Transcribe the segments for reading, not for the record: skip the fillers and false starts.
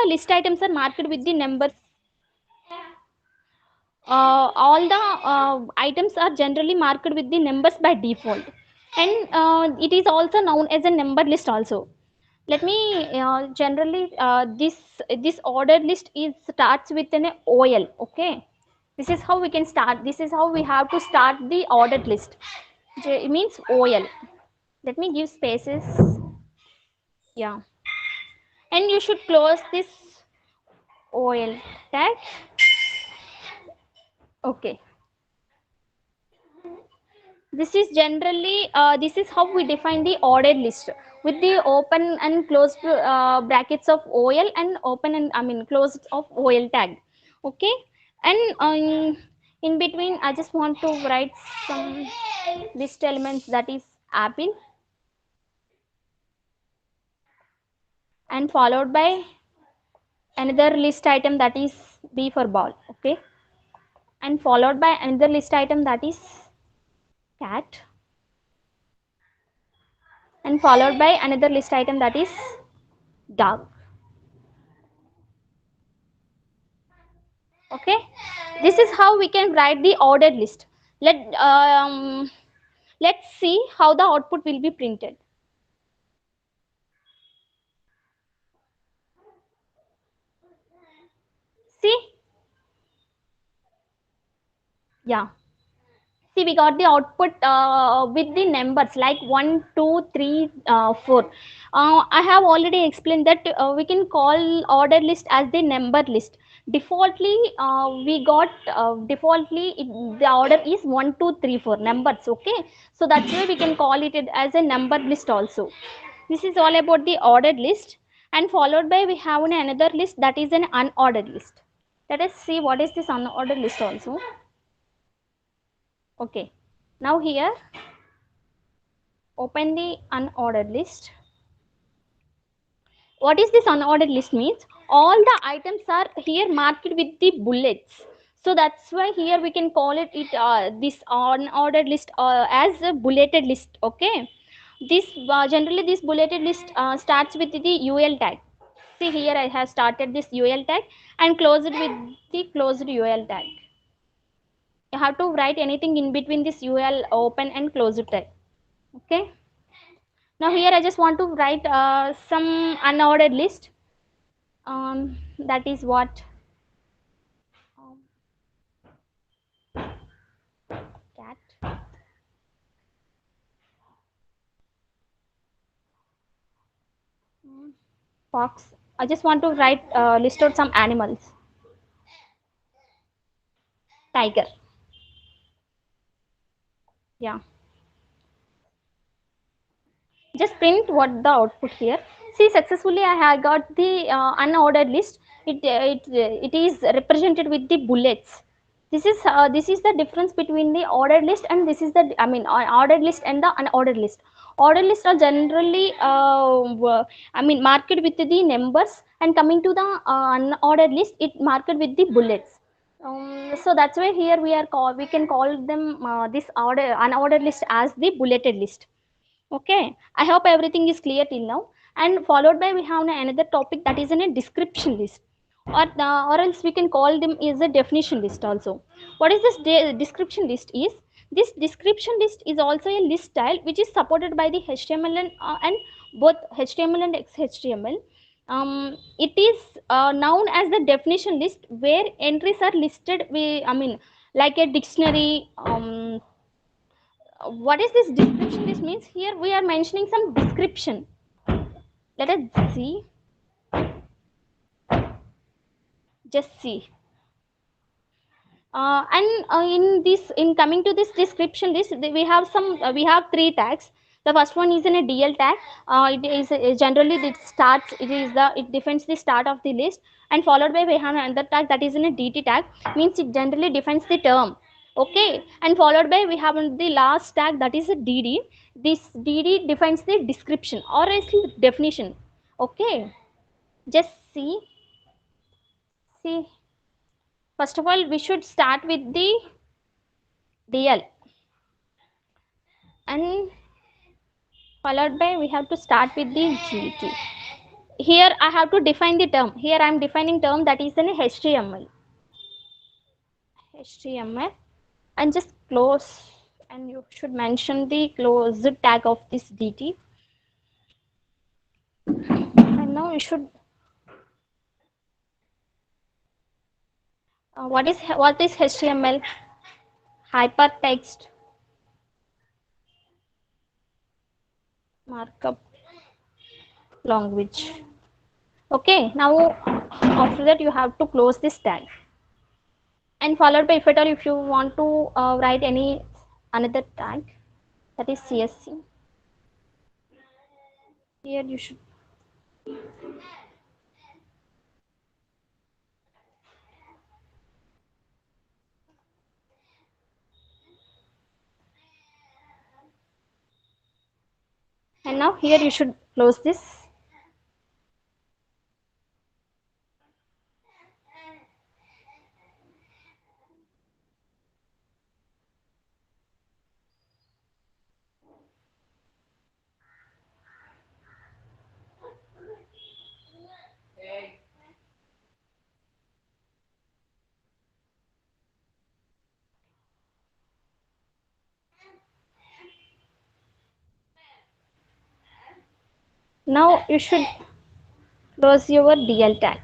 list items are marked with the numbers. All the items are generally marked with the numbers by default, and it is also known as a number list also. Let me generally this ordered list is starts with an OL. Okay, this is how we can start, this is how we have to start the ordered list. It means OL. Let me give spaces. Yeah, and you should close this OL tag. Okay, this is generally this is how we define the ordered list with the open and closed brackets of OL and open and closed of OL tag. Okay, and in between I just want to write some list elements, that is apple, and followed by another list item, that is B for ball. Okay, and followed by another list item, that is cat, and followed by another list item, that is dog. Okay, this is how we can write the ordered list. Let's see how the output will be printed. See, yeah, see, we got the output with the numbers like 1, 2, 3, 4. I have already explained that we can call order list as the number list. Defaultly we got defaultly the order is 1, 2, 3, 4 numbers. Okay, so that's why we can call it as a number list also. This is all about the ordered list, and followed by we have another list, that is an unordered list. Let us see what is this unordered list also. Okay, now here open the unordered list. What is this unordered list means? All the items are here marked with the bullets. So that's why here we can call it this unordered list as a bulleted list. Okay, this generally this bulleted list starts with the UL tag. See, here I have started this UL tag and closed with the closed UL tag. You have to write anything in between this UL open and closed tag. Okay, now here I just want to write some unordered list. That is what um, cat, fox. I just want to write list out some animals. Tiger. Yeah. Just print what the output here. See, successfully I have got the unordered list. It is represented with the bullets. This is the difference between the ordered list and this is the ordered list and the unordered list. Ordered list are generally marked with the numbers, and coming to the unordered list, it marked with the bullets. So that's why here we can call them this unordered list as the bulleted list. Okay, I hope everything is clear till now. And followed by we have another topic, that is in a description list, or else we can call them is a definition list also. What is this description list is? This description list is also a list style which is supported by the HTML and both HTML and XHTML. It is known as the definition list, where entries are listed. Like a dictionary. What is this description? This means here we are mentioning some description. Let us see. Just see. In coming to this description list, we have three tags. The first one is in a DL tag. It is generally it defines the start of the list, and followed by we have another tag, that is in a DT tag, means it generally defines the term. Okay, and followed by we have the last tag, that is a DD. This DD defines the description or else the definition. Okay, just see. First of all, we should start with the DL, and followed by we have to start with the GT. here I have to define the term. Here I am defining term that is in HTML. HTML and just close, and you should mention the close tag of this DT. And now you should what is HTML? Hypertext markup language. Okay, now after that you have to close this tag and followed by if at all if you want to write any another tag, that is CSC. Here you should and now here you should close this. Now you should close your DL tag.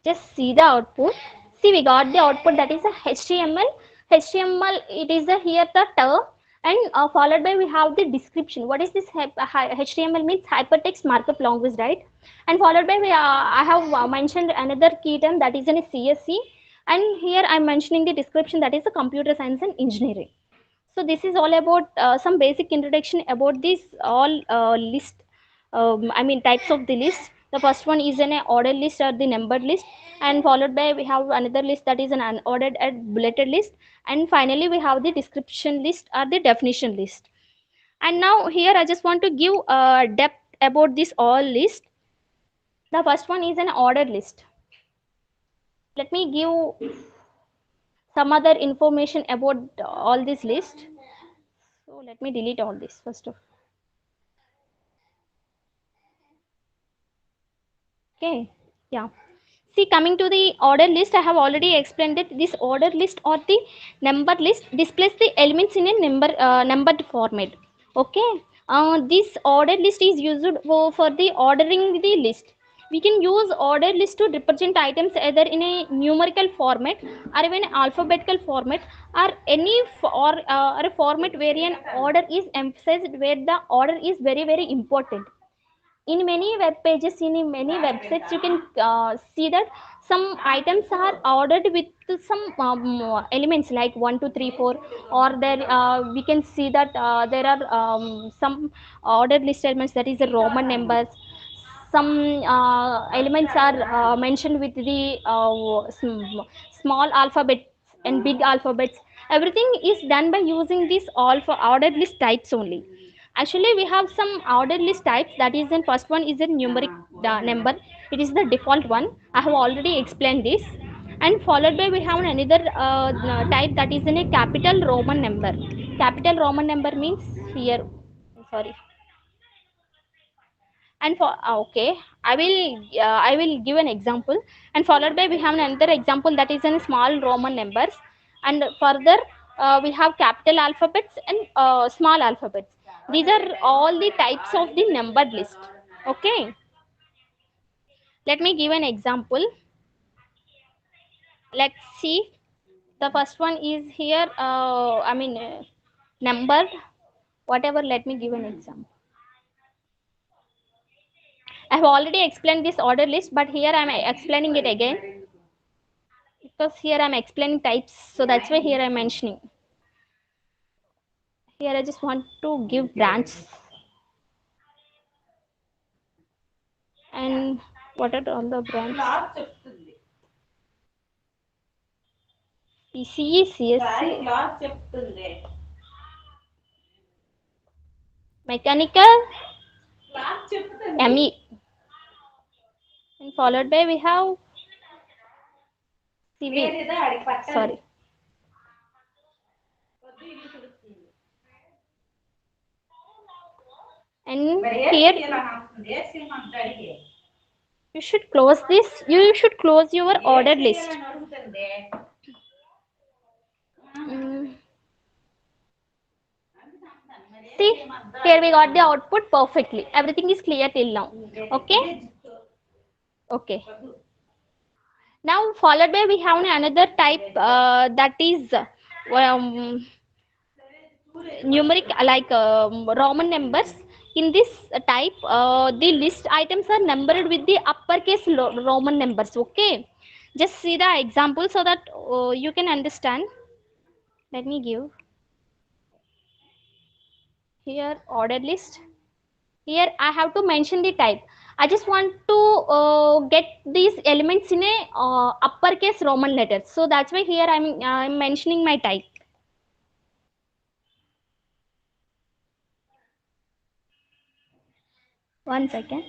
Just see the output. See, we got the output that is a HTML. HTML, it is a here the term, and followed by we have the description. What is this HTML means? Hypertext markup language, right? And followed by I have mentioned another key term that is in a CSC, and here I'm mentioning the description that is a computer science and engineering. So this is all about some basic introduction about this all list. I mean types of the list. The first one is an ordered list or the numbered list, and followed by we have another list that is an unordered and bulleted list, and finally we have the description list or the definition list. And now here I just want to give depth about this all list. The first one is an ordered list. Let me give some other information about all this list. So let me delete all this first of. Okay, yeah. See, coming to the order list, I have already explained that this order list or the number list displays the elements in a numbered format. Okay, this order list is used for the ordering the list. We can use order list to represent items either in a numerical format or even alphabetical format, or any or a format where an order is emphasized, where the order is very important. In many web pages, in many websites, you can see that some items are ordered with some elements like 1 2 3 4, or there we can see that there are some ordered list elements that is the Roman numbers. Some elements are mentioned with the small alphabets and big alphabets. Everything is done by using these all for ordered list types only. Actually, we have some ordered list types. That is, the first one is a numeric number. It is the default one. I have already explained this. And followed by we have another type that is in a capital Roman number. Capital Roman number means here. Sorry. And for okay, I will give an example. And followed by we have another example that is in small Roman numbers. And further, we have capital alphabets and small alphabets. These are all the types of the numbered list. Okay, let me give an example. Let's see. The first one is here, numbered whatever. Let me give an example. I have already explained this order list, but here I am explaining it again because here I'm explaining types, so that's why here I'm mentioning. Here I just want to give branch. And what are all the branches? PCE, CSC, mechanical, ME, and followed by we have civil. Sorry. And here you should close this, you should close your ordered list. Mm, see, here we got the output perfectly, everything is clear till now. Okay, okay. Now followed by we have another type, that is numeric, like Roman numbers. In this type, the list items are numbered with the uppercase Roman numbers. Okay, just see the example so that you can understand. Let me give here ordered list. Here I have to mention the type. I just want to get these elements in a uppercase Roman letters, so that's why here I'm mentioning my type. One second.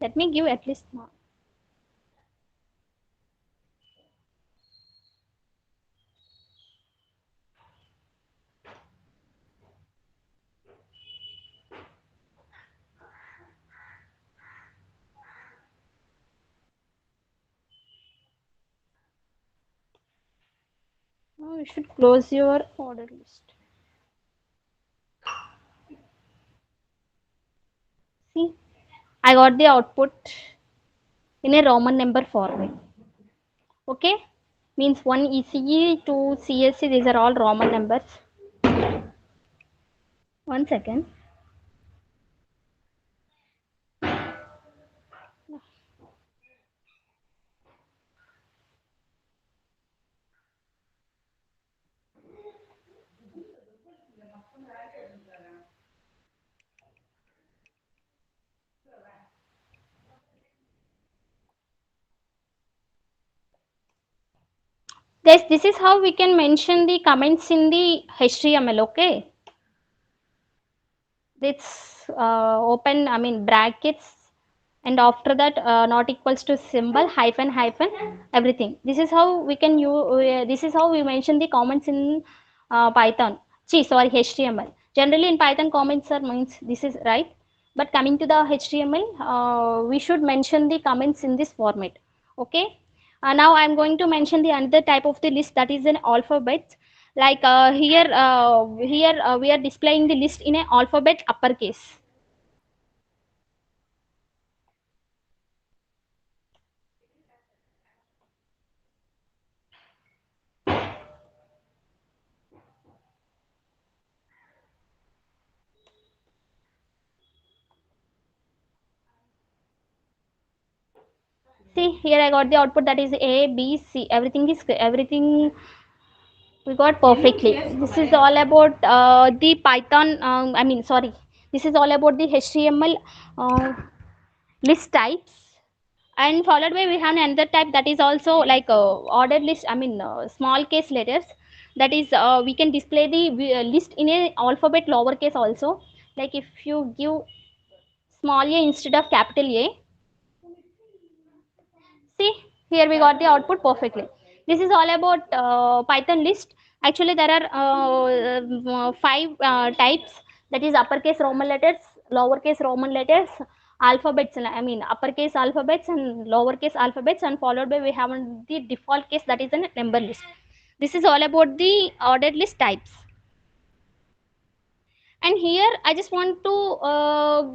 Let me give at least more. Now you should close your order list. See, I got the output in a Roman number format. Okay, means one ECE, two CSC, these are all Roman numbers. One second. This is how we can mention the comments in the HTML. Okay, it's open, I mean brackets, and after that not equals to symbol, hyphen hyphen, everything. This is how we can use, this is how we mention the comments in Python. See, sorry, HTML. Generally in Python comments are means this is right, but coming to the HTML, we should mention the comments in this format. Okay, now I'm going to mention the another type of the list, that is an alphabet. Like here we are displaying the list in a alphabet uppercase. See, here I got the output, that is A, B, C. Everything we got perfectly. This is all about the Python. I mean, sorry. This is all about the HTML list types. And followed by we have another type, that is also like ordered list. I mean, small case letters. That is, we can display the list in a alphabet lowercase also. Like if you give small a instead of capital A. See, here we got the output perfectly. This is all about Python list. Actually, there are five types. That is uppercase Roman letters, lowercase Roman letters, alphabets. I mean uppercase alphabets and lowercase alphabets, and followed by we have the default case, that is a number list. This is all about the ordered list types. And here I just want to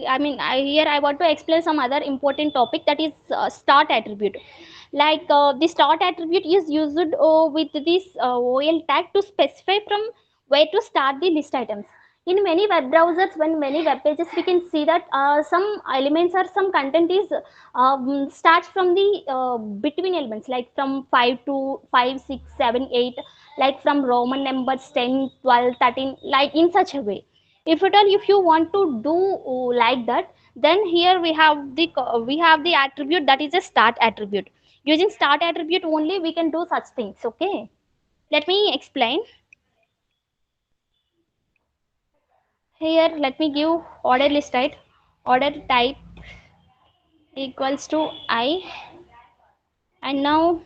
here I want to explain some other important topic, that is start attribute. Like the start attribute is used with this OL tag to specify from where to start the list items. In many web browsers, when many web pages, we can see that some elements or some content is starts from the between elements, like from 5 to 5, 6, 7, 8, like from Roman numbers 10, 12, 13, like in such a way. If at all if you want to do like that, then here we have the attribute, that is a start attribute. Using start attribute only we can do such things. Okay, let me explain. Here let me give order list, right? Order type equals to I, and now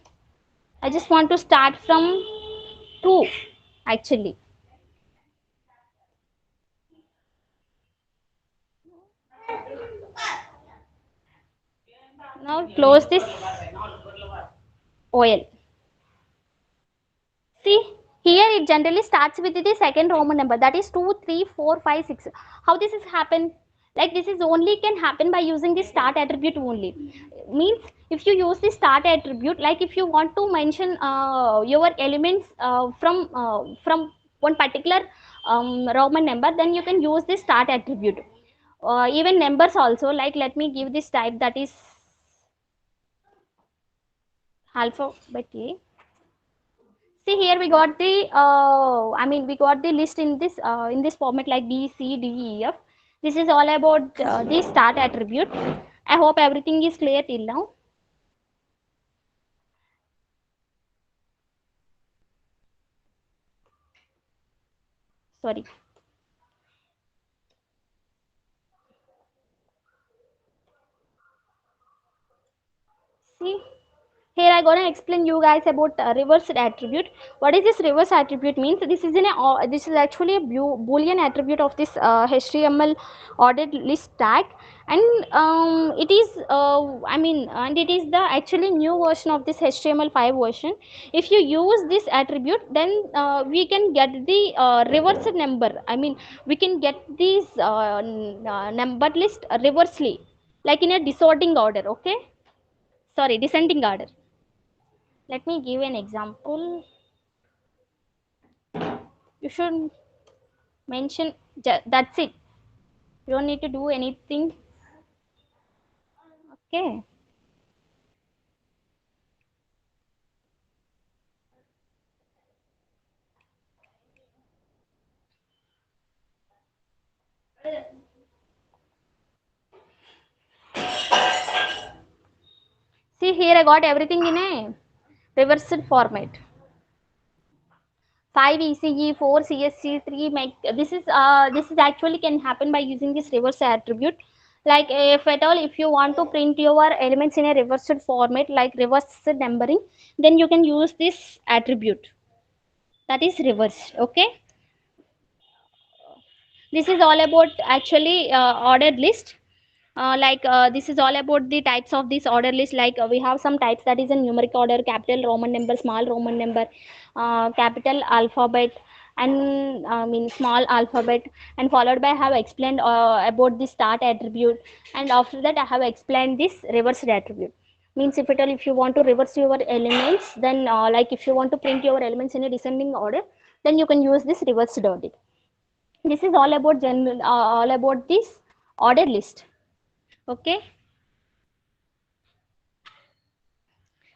I just want to start from 2 actually. Now close this OL. See, here it generally starts with the second Roman number, that is 2, 3, 4, 5, 6. How this is happen? Like this is only can happen by using the start attribute only. Means if you use the start attribute, like if you want to mention your elements from one particular Roman number, then you can use the start attribute. Even numbers also, like let me give this type, that is alphabet A. See here we got the we got the list in this format like B, C, D, E, F. This is all about the start attribute. I hope everything is clear till now. Sorry. See, here I gonna explain you guys about reverse attribute. What is this reverse attribute means? This is actually a boolean attribute of this HTML ordered list tag, and it is and it is the actually new version of this HTML5 version. If you use this attribute, then we can get the reverse number. We can get these number list reversely, like in a descending order. Okay, sorry, descending order. Let me give an example. You should mention, that's it. You don't need to do anything. Okay. See here, I got everything in a reversed format. 5 ECG, 4 CSC, 3 make this is actually can happen by using this reverse attribute. Like if at all, if you want to print your elements in a reversed format, like reversed numbering, then you can use this attribute, that is reversed. Okay. This is all about actually ordered list. This is all about the types of this order list. Like we have some types, that is a numeric order, capital Roman number, small Roman number, capital alphabet, and small alphabet, and followed by I have explained about the start attribute, and after that I have explained this reversed attribute. Means if at all, if you want to reverse your elements, then like if you want to print your elements in a descending order, then you can use this reversed order. This is all about general all about this order list. Okay,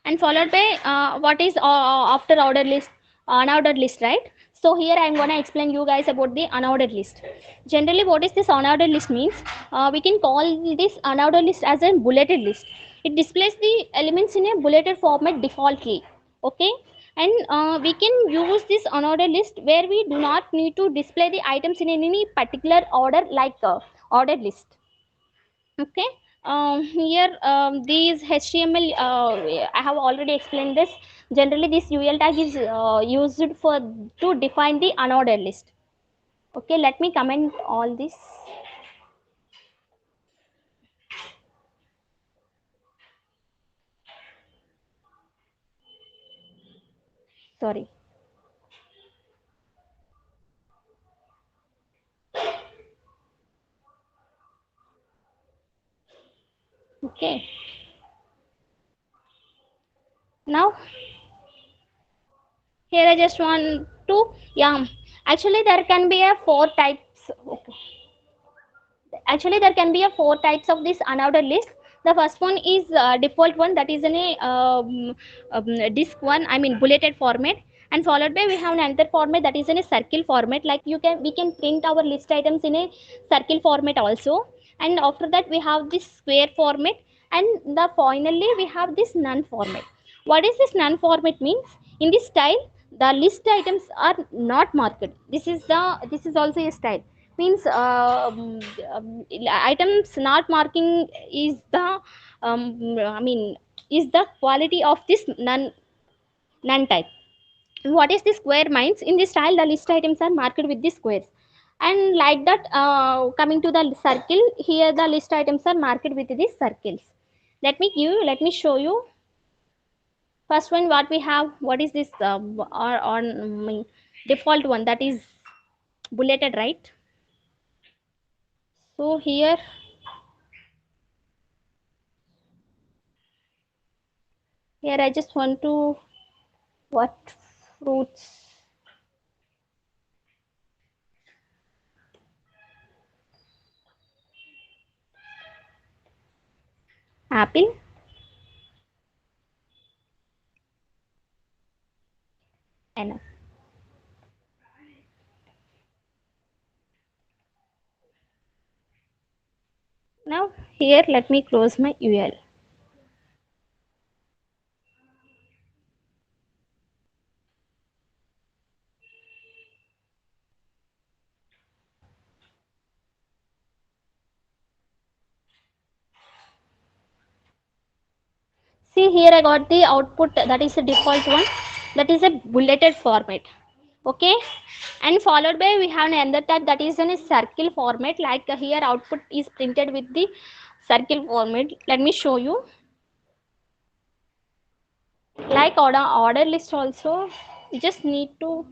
and followed by what is after order list, unordered list, right? So here I'm going to explain you guys about the unordered list. Generally, what is this unordered list means? We can call this unordered list as a bulleted list. It displays the elements in a bulleted format defaultly. Okay, and we can use this unordered list where we do not need to display the items in any particular order, like ordered list. Okay. Here these HTML, I have already explained this. Generally this UL tag is used for to define the unordered list. Okay, let me comment all this. Sorry. Okay, now here I just want to, yeah, actually there can be a four types. Okay, actually there can be a four types of this unordered list. The first one is default one, that is in a disk one, bulleted format, and followed by we have another format, that is in a circle format. Like we can print our list items in a circle format also, and after that we have this square format, and the finally we have this none format. What is this none format means? In this style, the list items are not marked. This is also a style. Means items not marking is the um, I mean is the quality of this none. none type. What is the square means? In this style, the list items are marked with the squares, and like that, coming to the circle, here the list items are marked with the circles. Let me show you. First one, what we have, what is this, or on default one, that is bulleted, right? So here I just want to, what fruits? Apple. And now here let me close my UL. See, here I got the output, that is the default one, that is a bulleted format. Okay, and followed by we have another tag that is in a circle format, like here output is printed with the circle format. Let me show you. Like order list also, you just need to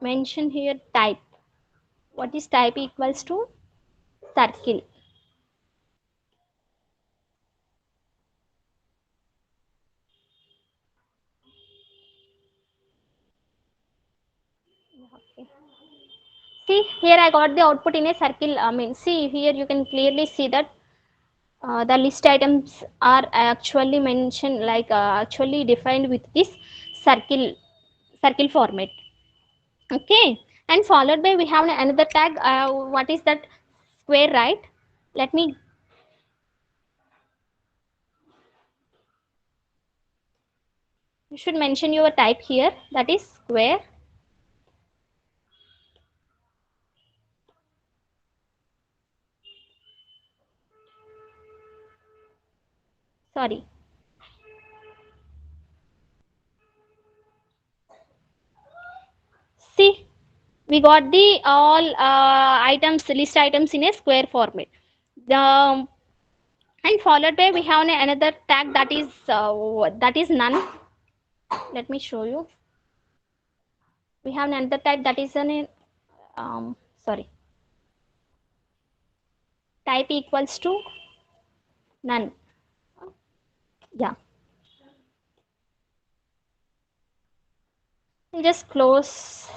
mention here type. What is type? Equals to circle. Okay. See, here I got the output in a circle. I mean, see here you can clearly see that the list items are actually mentioned, like actually defined with this circle format. Okay, and followed by we have another tag. What is that? Square, right? Let me, you should mention your type here, that is square. Sorry. See, we got the all items, list items in a square format. The, and followed by we have another tag that is none. Let me show you. We have another tag that is an sorry, type equals to none. Yeah, and just close.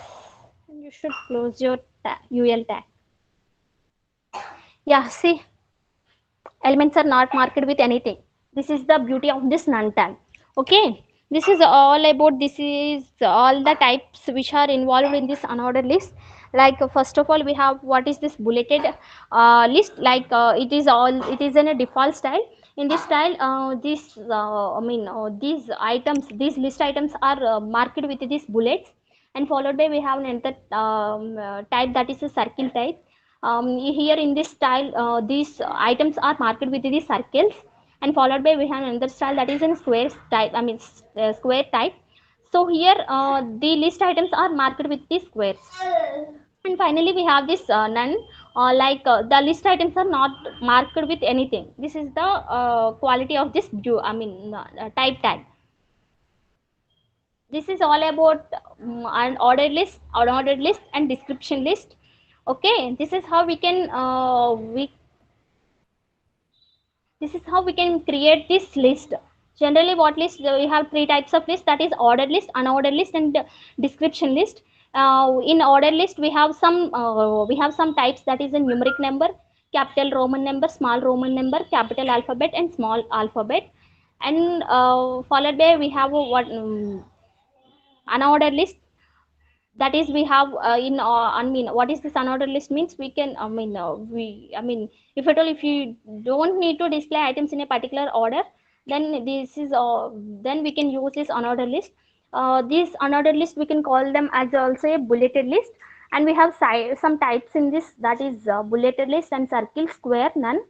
You should close your UL tag. Yeah, see, elements are not marked with anything. This is the beauty of this none tag. Okay, this is all about, this is all the types which are involved in this unordered list. Like first of all, we have what is this bulleted list. Like it is all, it is in a default style. In this style, these items, these list items are marked with these bullets, and followed by we have another type, that is a circle type. Here in this style, these items are marked with these circles, and followed by we have another style that is in square type, square type. So here the list items are marked with the squares, and finally we have this none. The list items are not marked with anything. This is the quality of this type tag. This is all about an ordered list and description list. Okay, this is how we can this is how we can create this list. Generally, what list, we have three types of list, that is ordered list, unordered list, and description list. In ordered list, we have some types, that is a numeric number, capital Roman number, small Roman number, capital alphabet, and small alphabet. And followed by we have unordered list. That is, we have what is this unordered list means? We can if at all, if you don't need to display items in a particular order, then this is then we can use this unordered list. This unordered list, we can call them as also a bulleted list. And we have some types in this, that is bulleted list and circle, square, none.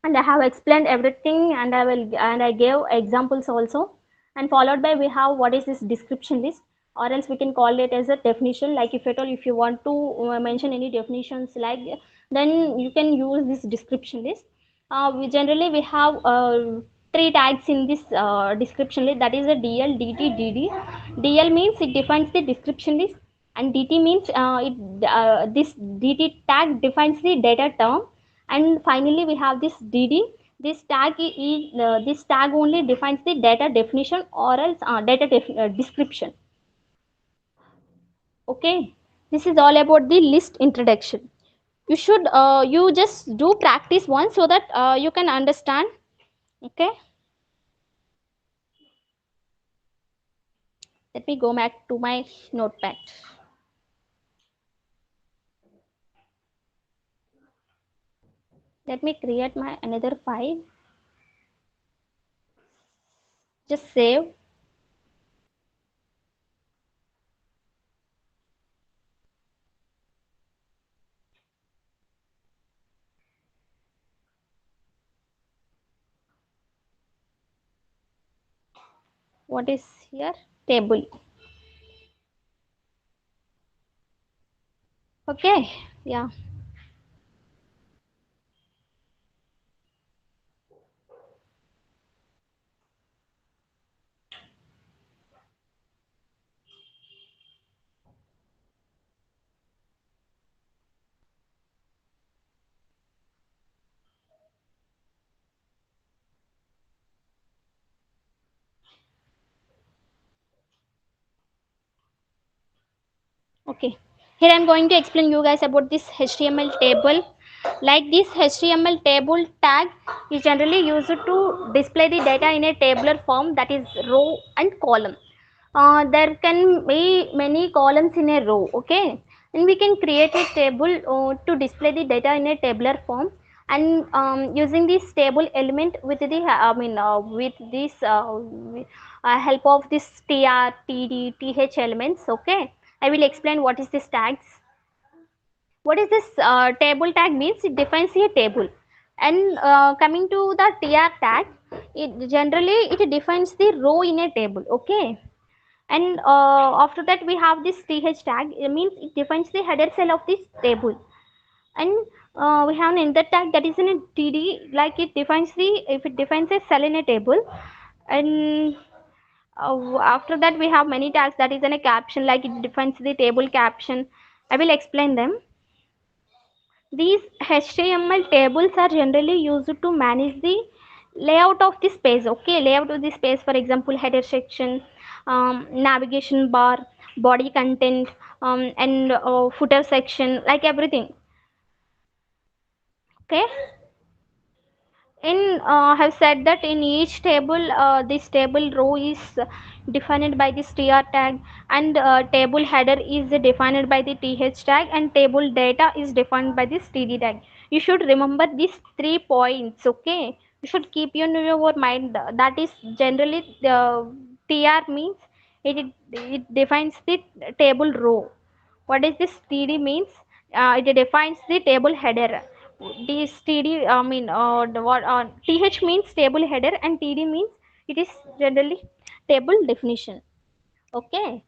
and I have explained everything, and I gave examples also. And followed by we have what is this description list, or else we can call it as a definition. Like if at all if you want to mention any definitions, like then you can use this description list. We have three tags in this description list, that is a DL, DT, DD. DL means it defines the description list, and DT means this DT tag defines the data term, and finally we have this DD. This tag only defines the data definition, or else description. Okay, this is all about the list introduction. You just do practice once so that you can understand. Okay, let me go back to my notepad. Let me create my another file. Just save. What is here? Table. Okay, yeah. Okay, here I'm going to explain you guys about this HTML table. Like this HTML table tag is generally used to display the data in a tabular form, that is row and column. There can be many columns in a row. Okay, and we can create a table to display the data in a tabular form, and using this table element with the with this help of this tr, td, th elements. Okay, I will explain what is this tags. What is this table tag means? It defines a table. And coming to the tr tag, it defines the row in a table. Okay, and after that we have this th tag. It means it defines the header cell of this table. And we have an enter tag, that is in a td, like it defines the, if it defines a cell in a table. And after that we have many tags, that is in a caption, like it defines the table caption. I will explain them. These HTML tables are generally used to manage the layout of the space. Okay, layout of the space, for example, header section, navigation bar, body content, and footer section, like everything. Okay, in have said that in each table, this table row is defined by this tr tag, and table header is defined by the th tag, and table data is defined by this td tag. You should remember these 3 points. Okay, you should keep in your mind. That is generally the tr means it defines the table row. What is this td means? It defines the table header. This td, what th means table header, and td means it is generally table definition. Okay,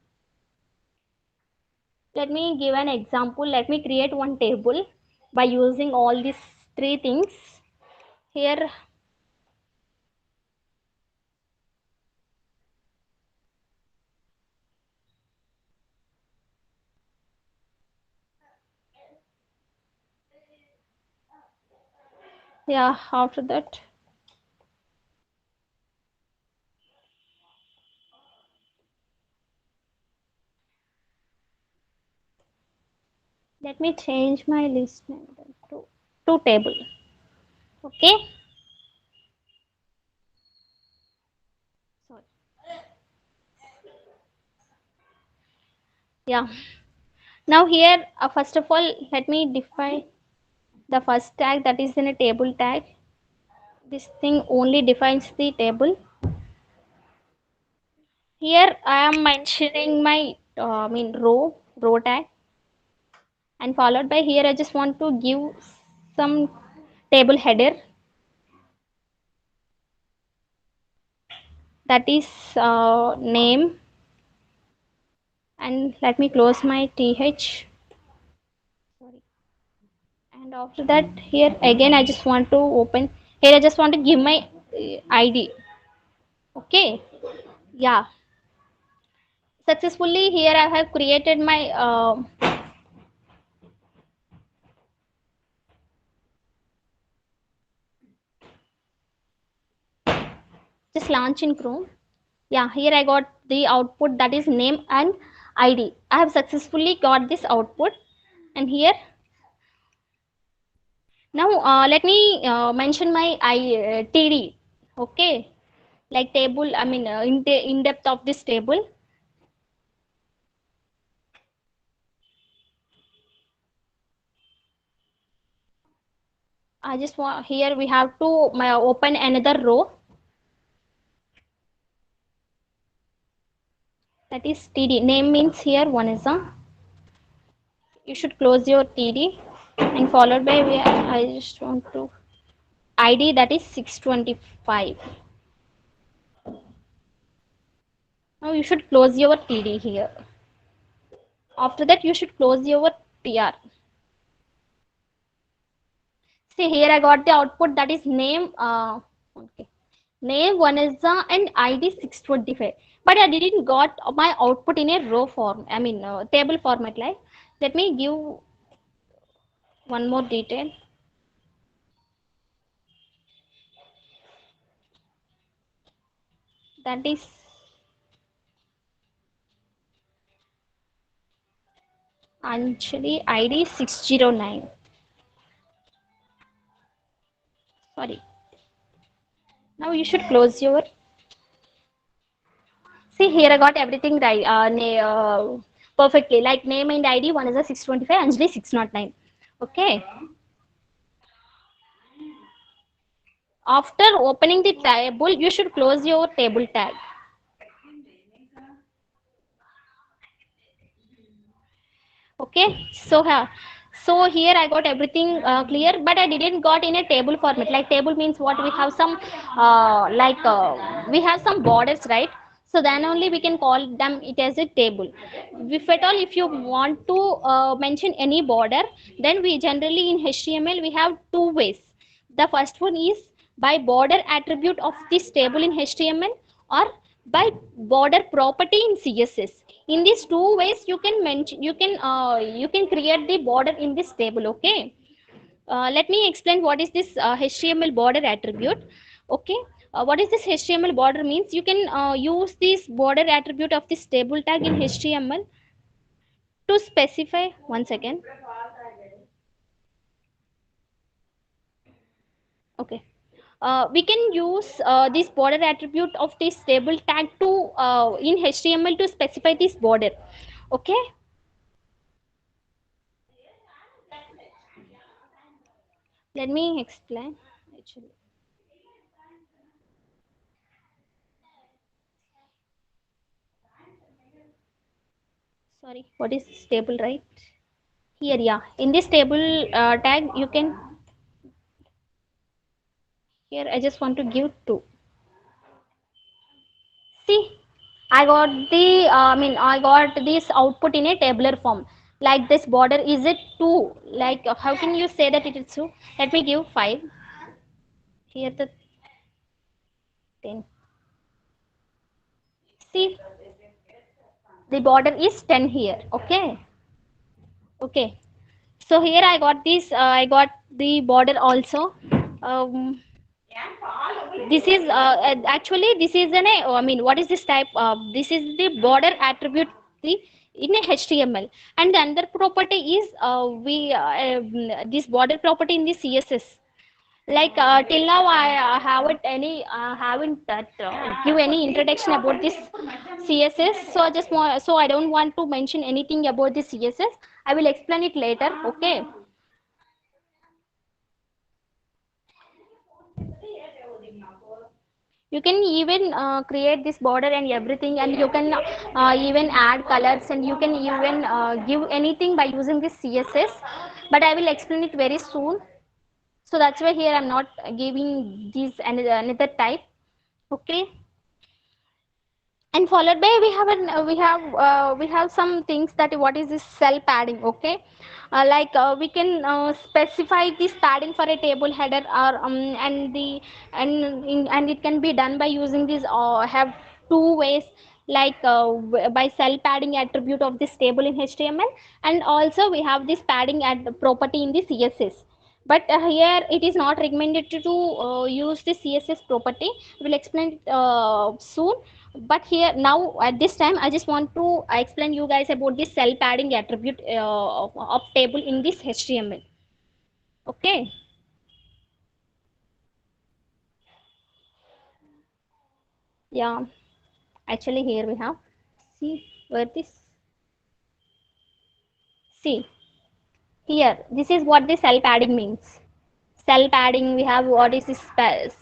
let me give an example. Let me create one table by using all these three things here. Yeah, after that let me change my list name to table. Okay, sorry. Yeah, now here first of all let me define the first tag, that is in a table tag. This thing only defines the table. Here I am mentioning my row tag, and followed by here I just want to give some table header. that is name, and let me close my th. Sorry. And after that, here again I just want to open, here I just want to give my id. Okay, yeah, successfully here I have created my just launch in Chrome. Yeah, here I got the output, that is name and id. I have successfully got this output. And here now let me mention my td. Okay, like table, I mean in depth of this table. I just want, here we have to open another row, that is td. Name means here one is a, you should close your td, and followed by I just want to id, that is 625. Now you should close your td here. After that you should close your tr. See, here I got the output, that is name, okay, name one is the and id 625. But I didn't got my output in a row form, I mean table format. Like, let me give one more detail, that is Anjali id 609. Sorry. Now you should close your, see, here I got everything right, perfectly. Like name and id, one is a 625, Anjali 609. Okay. After opening the table, you should close your table tag. Okay, so here I got everything clear, but I didn't got in a table format. Like table means what, we have some we have some borders, right? So then only we can call them it as a table. If at all, if you want to mention any border, then we generally in html we have two ways. The first one is by border attribute of this table in html, or by border property in css. In these two ways you can mention, you can create the border in this table. Okay, let me explain what is this html border attribute. Okay, what is this html border means, you can use this border attribute of this table tag in html to specify, one second. Okay, we can use this border attribute of this table tag to in html to specify this border. Okay, let me explain actually. Sorry, what is this table, right? Here, yeah, in this table tag you can, here I just want to give two. See, I got the I mean I got this output in a tabular form. Like this border, is it two? Like how can you say that it is two? Let me give 5. Here the 10. See, the border is 10 here. Okay, okay, so here I got this I got the border also. This is actually this is an I mean, what is this type, this is the border attribute, the in a html. And the other property is we this border property in the css. Like till now I haven't give any introduction about this css. So I just want, so I don't want to mention anything about the css. I will explain it later. Okay, you can even create this border and everything, and you can even add colors, and you can even give anything by using this css. But I will explain it very soon. So that's why here I'm not giving these another type. Okay, And followed by we have some things that what is this cell padding. Okay, we can specify this padding for a table header or and it can be done by using this have two ways, by cell padding attribute of this table in HTML, and also we have this padding at property in the CSS. But here it is not recommended to use the CSS property. We'll explain it soon. But here now at this time I just want to explain you guys about this cell padding attribute of table in this HTML. Okay. Yeah, actually here we have, see where this, see here, this is what the cell padding means. Cell padding, we have what is this space.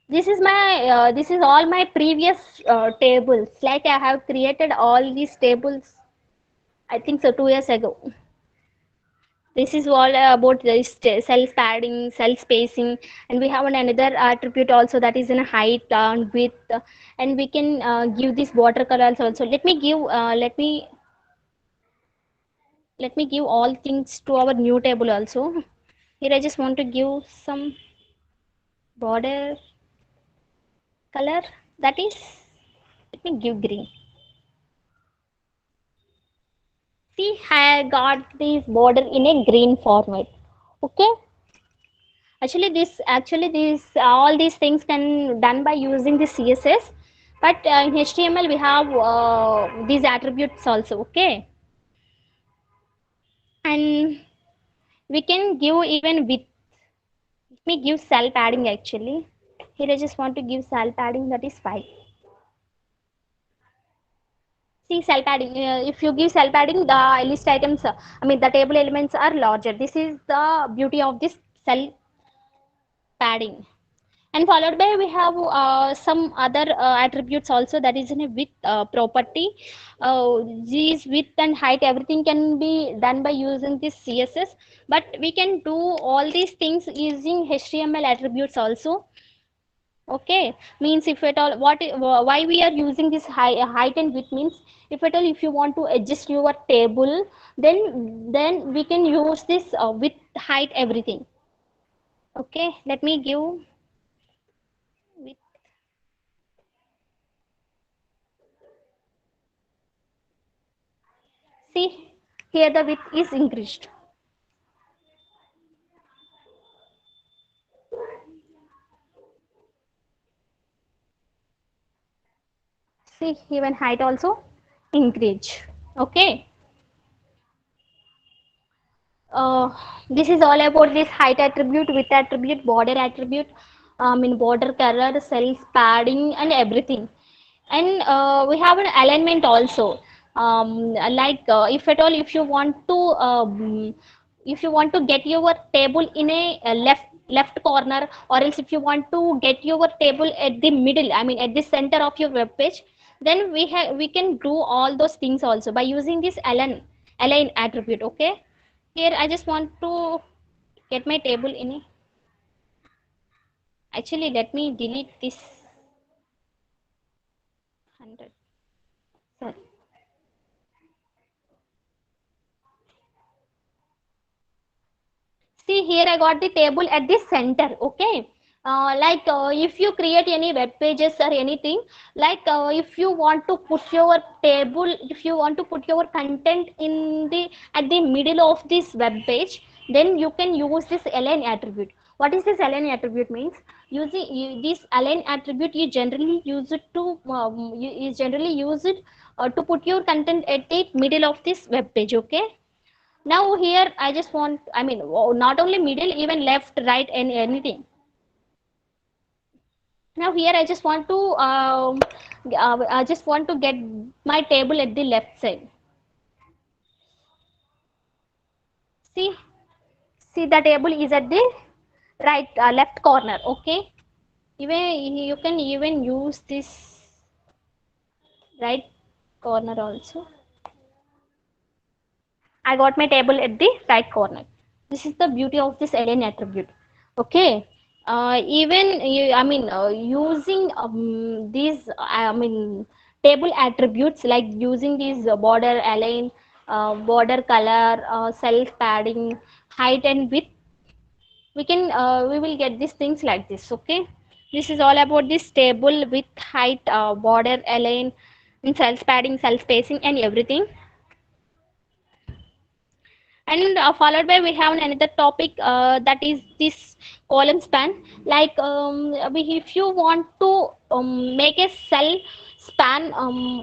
This is my this is all my previous tables, like I have created all these tables, I think so 2 years ago. This is all about the cell padding, cell spacing, and we have another attribute also, that is in height and width, and we can give these watercolors also. Let me give all things to our new table also. Here I just want to give some border color, that is, let me give green. See, I got this border in a green format. Okay. Actually, all these things can done by using the CSS, but in HTML we have these attributes also. Okay, and we can give even with. Let me give cell padding actually. Here I just want to give cell padding, that is 5. See cell padding. If you give cell padding, the list items, the table elements are larger. This is the beauty of this cell padding. And followed by we have some other attributes also, that is in a width property. These width and height, everything can be done by using this CSS, but we can do all these things using HTML attributes also. Okay, means if at all why we are using this height and width means, if at all if you want to adjust your table, then we can use this width, height, everything. Okay, let me give width. See, here the width is increased. See, even height also increased. Okay. Uh, this is all about this height attribute, width attribute, border attribute, border color, cells, padding, and everything. And we have an alignment also. If at all, if you want to get your table in a left corner, or else if you want to get your table at the middle, at the center of your web page, then we can do all those things also by using this align attribute. Okay, here I just want to get my table in a, actually let me delete this 100. Sorry. See here I got the table at the center. Okay. If you create any web pages or anything, if you want to put your table, if you want to put your content in the at the middle of this web page, then you can use this align attribute. What is this align attribute means? This align attribute, you generally use it to you generally use it to put your content at the middle of this web page. Okay. Now here I just want, not only middle, even left, right, and anything. Now here I just want to I just want to get my table at the left side. See, see the table is at the left corner. Okay, even you can even use this right corner also. I got my table at the right corner. This is the beauty of this alien attribute. Okay. even I mean using these I mean table attributes, like using these border align, border color, self padding, height and width, we will get these things like this. Okay, this is all about this table with height, border align, and self padding, self spacing and everything. And followed by we have another topic, that is this column span. Like if you want to make a cell span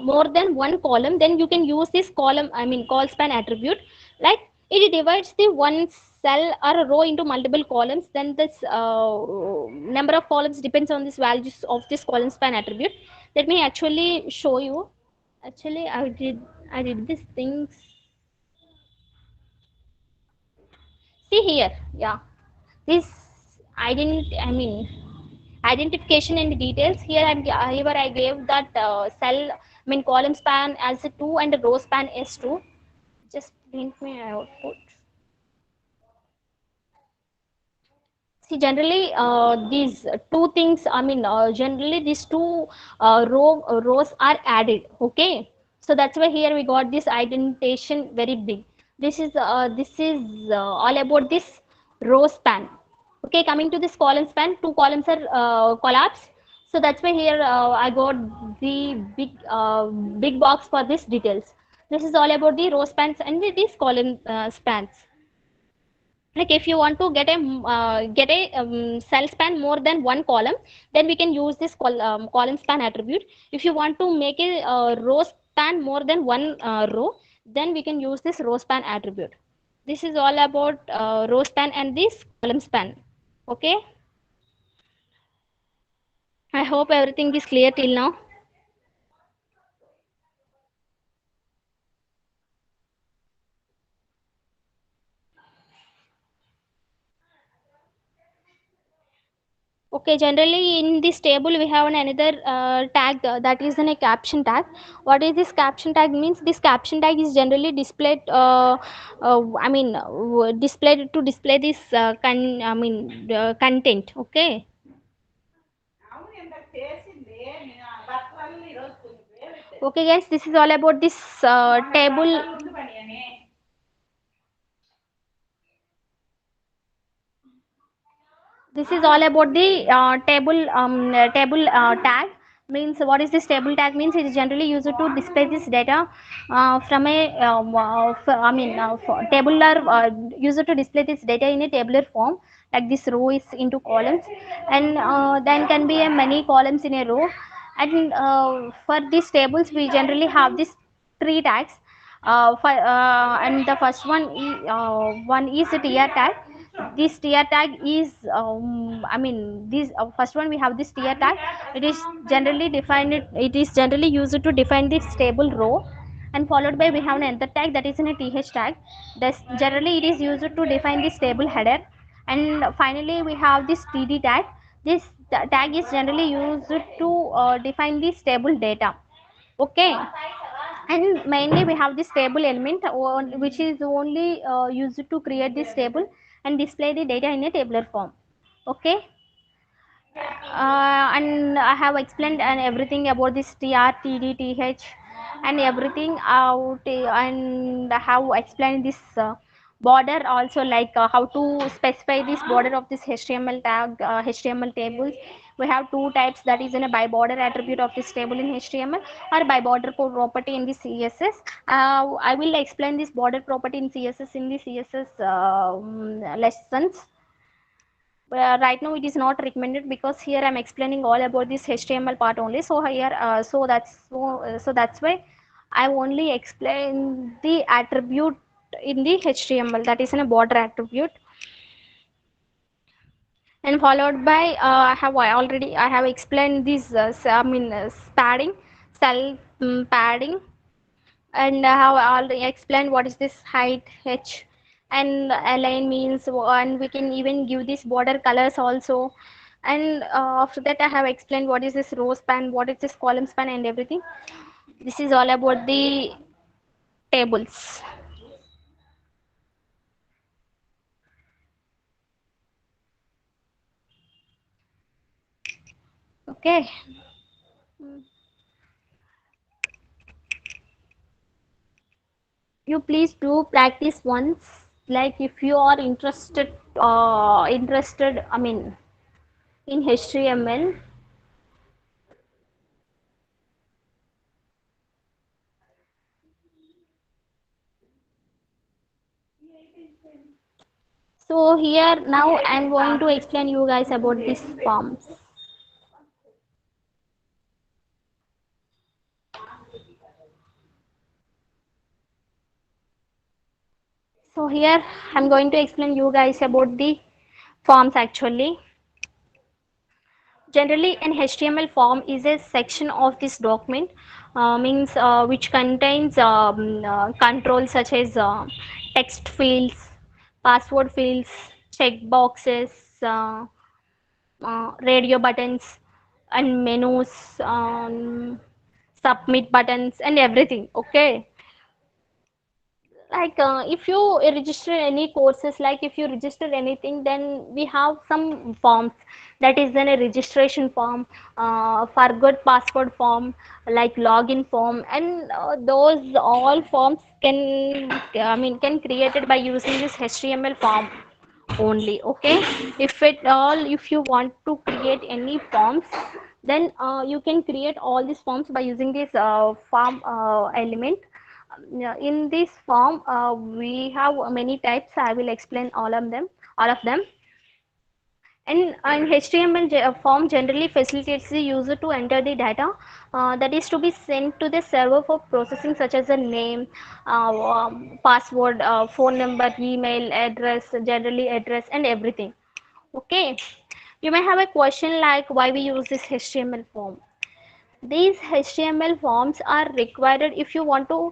more than one column, then you can use this column, I mean call span attribute. Like it divides the one cell or a row into multiple columns, then this number of columns depends on this values of this column span attribute. Let me actually show you. Actually I did these things. See here, yeah, this I mean identification and details. Here I gave that cell, I mean column span as a 2 and a row span as 2. Just print me output. See, generally, these two things, I mean, generally these two rows are added. Okay, so that's why here we got this indentation very big. This is all about this row span. Okay, coming to this column span, two columns are collapsed. So that's why here I got the big box for this details. This is all about the row spans and these column spans. Like if you want to get a cell span more than one column, then we can use this column span attribute. If you want to make a row span more than one row, then we can use this row span attribute. This is all about row span and this column span. Okay, I hope everything is clear till now. Okay, generally in this table we have another tag, that is a caption tag. What is this caption tag means? This caption tag is generally displayed, displayed to display this content. Okay. Okay, guys, this is all about this table. This is all about the table tag. Means what is this table tag means? It is generally used to display this data from a tabular, used to display this data in a tabular form, like this row is into columns, and then can be a many columns in a row. And for these tables we generally have these three tags. And the first one is the tr tag. This tier tag is this first one we have this tier tag. It is generally defined, it is generally used to define this table row, and followed by we have an enter tag, that is in a th tag. This generally it is used to define this table header, and finally we have this td tag. This tag is generally used to define this table data. Okay, and mainly we have this table element which is only used to create this table and display the data in a tabular form. Okay, and I have explained and everything about this tr td th and everything out, and I have explained this border also, like how to specify this border of this html tag, html tables. We have two types, that is in a by border attribute of this table in html, or by border property in the css. I will explain this border property in css in the css lessons. Right now it is not recommended, because here I'm explaining all about this html part only. So here so that's why I only explain the attribute in the html, that is in a border attribute. And followed by I have explained this padding, self padding, and how I'll explain what is this height h, and align means, and we can even give this border colors also. And after that I have explained what is this row span, what is this column span and everything. This is all about the tables. Okay. You please do practice once. Like if you are interested, I mean, in HTML. So here now I'm going to explain you guys about these forms. So here I'm going to explain you guys about the forms actually. Generally, an HTML form is a section of this document, means which contains controls such as text fields, password fields, check boxes, radio buttons, and menus, submit buttons, and everything. Okay, like if you register any courses, like if you register anything, then we have some forms, that is then a registration form, forgot password form, like login form, and those all forms can, I mean, can created by using this HTML form only. Okay, if at all, if you want to create any forms, then you can create all these forms by using this form element. Yeah, in this form we have many types. I will explain all of them. And HTML form generally facilitates the user to enter the data that is to be sent to the server for processing, such as a name, password, phone number, email address, generally address, and everything. Okay, you may have a question like why we use this HTML form. These HTML forms are required if you want to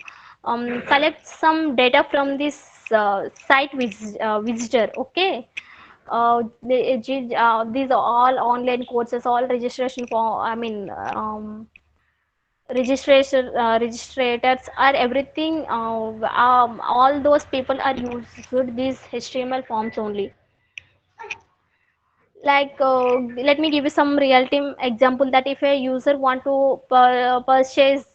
collect some data from this visitor. Okay, these are all online courses, all registration form. I mean, registrators are everything. All those people are used these HTML forms only. Like let me give you some real time example, that if a user want to purchase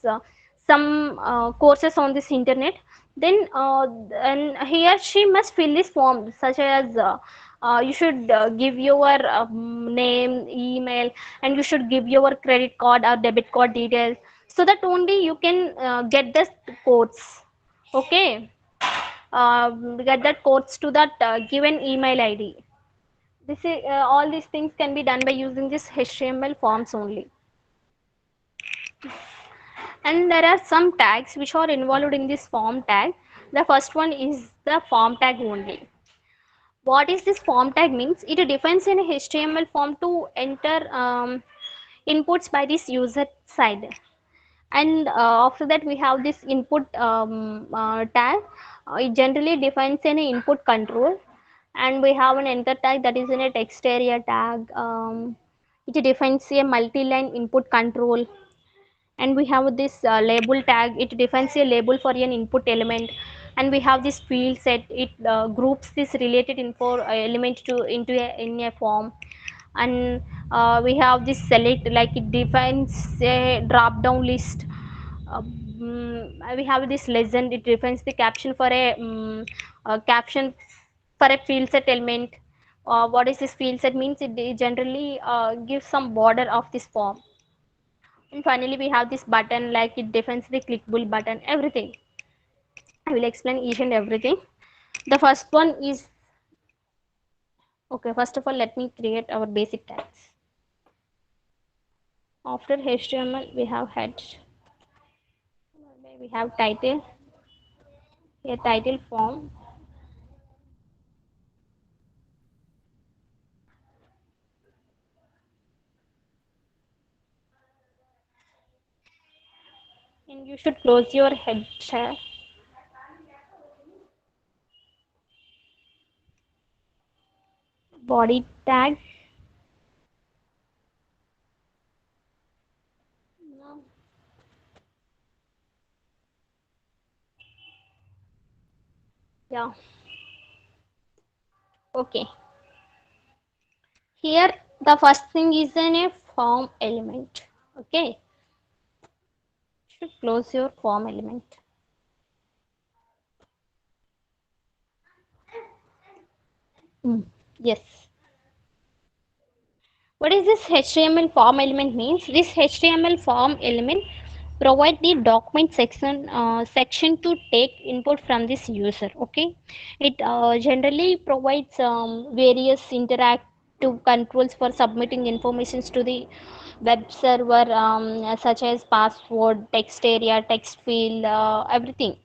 some courses on this internet, then and he or she must fill this form, such as you should give your name, email, and you should give your credit card or debit card details, so that only you can get the codes. Okay, get that codes to that given email ID. This is all these things can be done by using this HTML forms only. And there are some tags which are involved in this form tag. The first one is the form tag only. What is this form tag means? It defines an HTML form to enter inputs by this user side. And after that we have this input tag. It generally defines an input control, and we have an enter tag, that is in a text area tag. It defines a multi-line input control. And we have this label tag, it defines a label for an input element. And we have this field set, it groups this related info element to into in a form. And we have this select, like it defines a drop down list. We have this legend, it defines the caption for a caption for a field set element. What is this field set means? It generally gives some border of this form. And finally we have this button, like it defines the clickable button, everything. I will explain each and everything. The first one is, okay, first of all let me create our basic tags. After HTML we have head, we have title, a title form, and you should close your head share. Body tag, yeah. Okay, here the first thing is in a form element. Okay, should close your form element. Mm, yes. What is this HTML form element means? This HTML form element provide the document section to take input from this user. Okay, it generally provides various interactive controls for submitting informations to the web server, such as password, text area, text field, everything,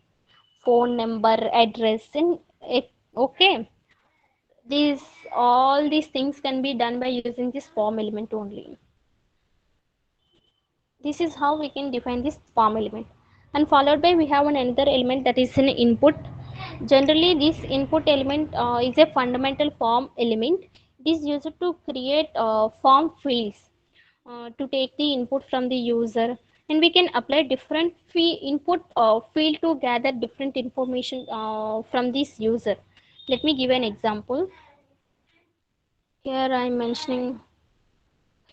phone number, address, and it. Okay, these all these things can be done by using this form element only. This is how we can define this form element. And followed by we have another element that is an input. Generally this input element is a fundamental form element. It is used to create form fields to take the input from the user, and we can apply different input field to gather different information from this user. Let me give an example. Here I am mentioning,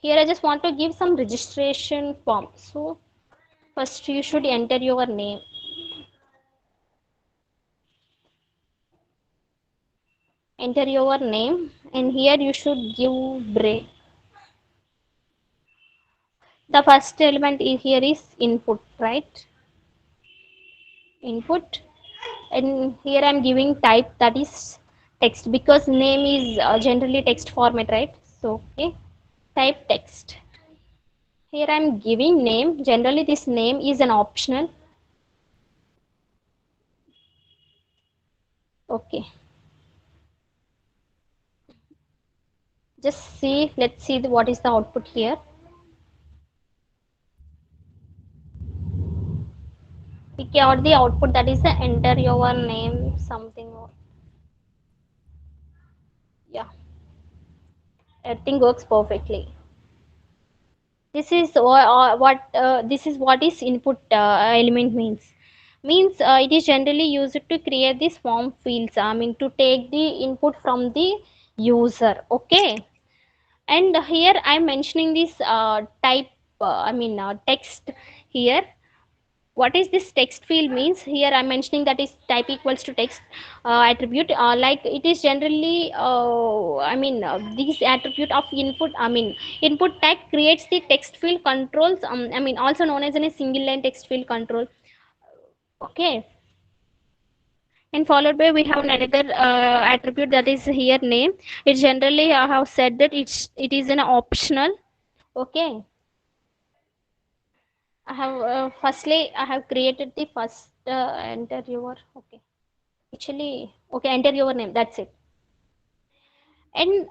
here I just want to give some registration form. So first you should enter your name. Enter your name, and here you should give break. The first element here is input, right? Input, and here I'm giving type, that is text, because name is generally text format, right? So okay, type text. Here I'm giving name. Generally this name is an optional. Okay, just see, let's see what is the output here. We got the output, that is the enter your name something. Yeah, everything works perfectly. This is what this is what is input element means it is generally used to create these form fields, I mean to take the input from the user. Okay, and here I'm mentioning this type, text here. What is this text field means? Here I'm mentioning that is type equals to text attribute, like it is generally this attribute of input, input tag creates the text field controls, also known as a single line text field control. Okay, and followed by we have another attribute, that is here name. It generally I have said that it is an optional. Okay, I have firstly I have created the first enter your. Okay, actually, okay, enter your name, that's it. And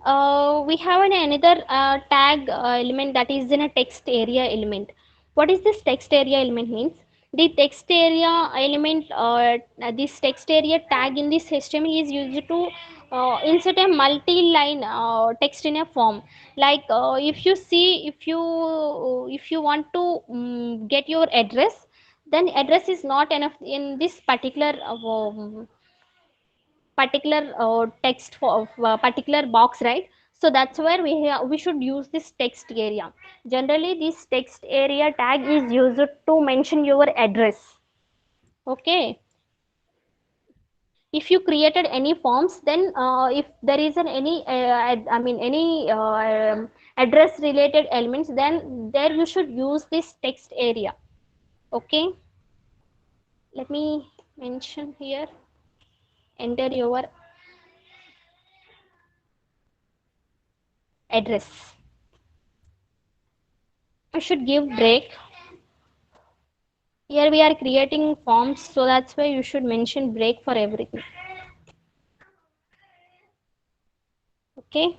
we have another tag element, that is in a text area element. What is this text area element means? The text area element, this text area tag in this HTML is used to insert a multi-line text in a form. Like if you want to get your address, then address is not enough in this particular text for particular box, right? So that's where we should use this text area. Generally this text area tag is used to mention your address. Okay, if you created any forms, then if there is any any address related elements, then there you should use this text area. Okay, let me mention here, enter your address. I should give break. Here we are creating forms, so that's why you should mention break for everything. Okay.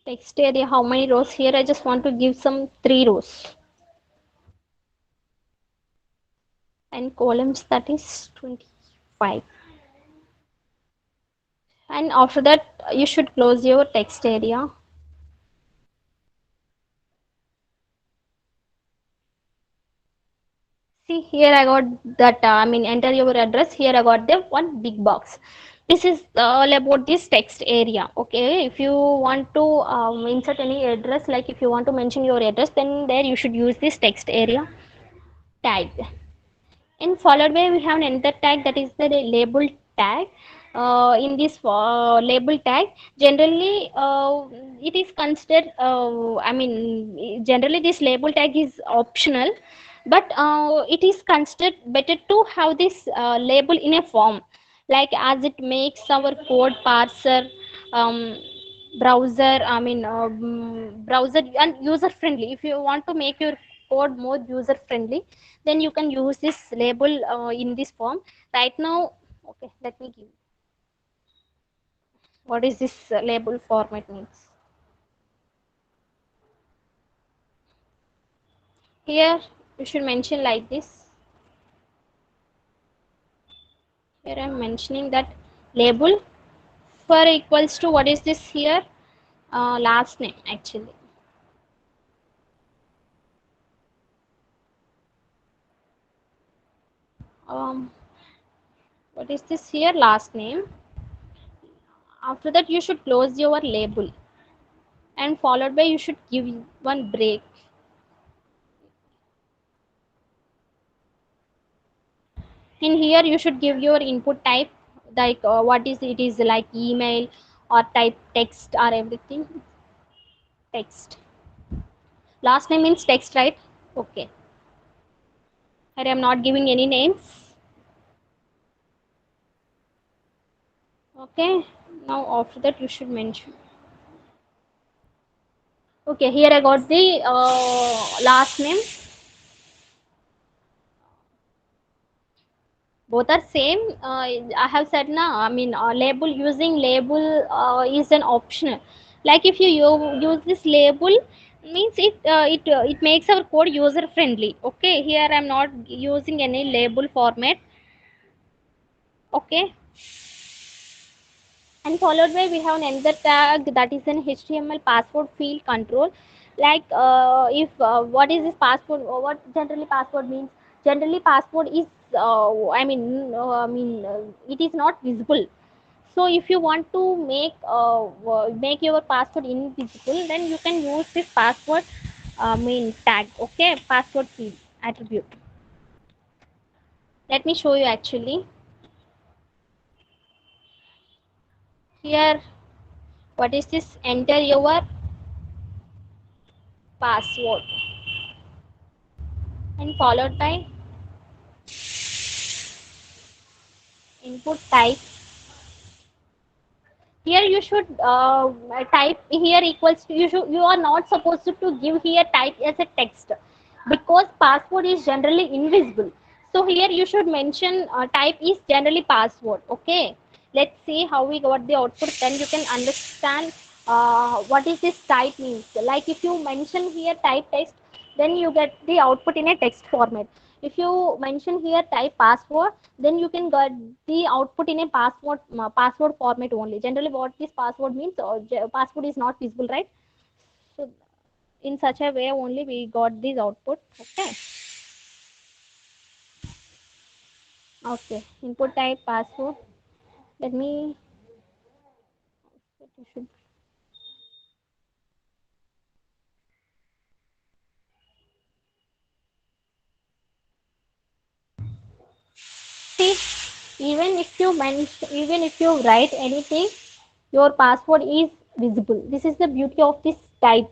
Text area, how many rows? Here I just want to give some 3 rows. And columns, that is 25. And after that, you should close your text area. See here I got that I mean enter your address. Here I got the one big box. This is all about this text area. Okay, if you want to insert any address, like if you want to mention your address, then there you should use this text area tag. And followed by we have another tag, that is the label tag. In this label tag, generally it is considered I mean generally this label tag is optional, but it is considered better to have this label in a form, like as it makes our code parser um, browser I mean browser and user friendly. If you want to make your code more user friendly, then you can use this label in this form. Right now, okay, let me give what is this label format means. Here you should mention like this. Here I am mentioning that label for equals to what is this here, last name actually. um, what is this here, last name. After that you should close your label, and followed by you should give one break. In here you should give your input type, like what is it, is like email or type text or everything. Text, last name means text, right? Okay, here I am not giving any names. Okay, now after that you should mention. Okay, here I got the last name. Both are same. I have said now I mean label, using label is an optional. Like if you use this label, means it makes our code user friendly. Okay, here I'm not using any label format. Okay, and followed by we have another tag, that is an html password field control. Like if what is this password, what generally password means. Generally password is it is not visible. So if you want to make your password invisible, then you can use this password tag. Okay, password field attribute. Let me show you actually. Here, what is this, enter your password, and followed by input type. Here you should type here equals to, you are not supposed to give here type as a text, because password is generally invisible. So here you should mention type is generally password. Okay, let's see how we got the output, then you can understand what is this type means. Like if you mention here type text, then you get the output in a text format. If you mention here type password, then you can get the output in a password format only. Generally what this password means, password is not visible, right? So in such a way only we got this output. Okay, okay, input type password. Let me, you should see, even if you write anything, your password is visible. This is the beauty of this type.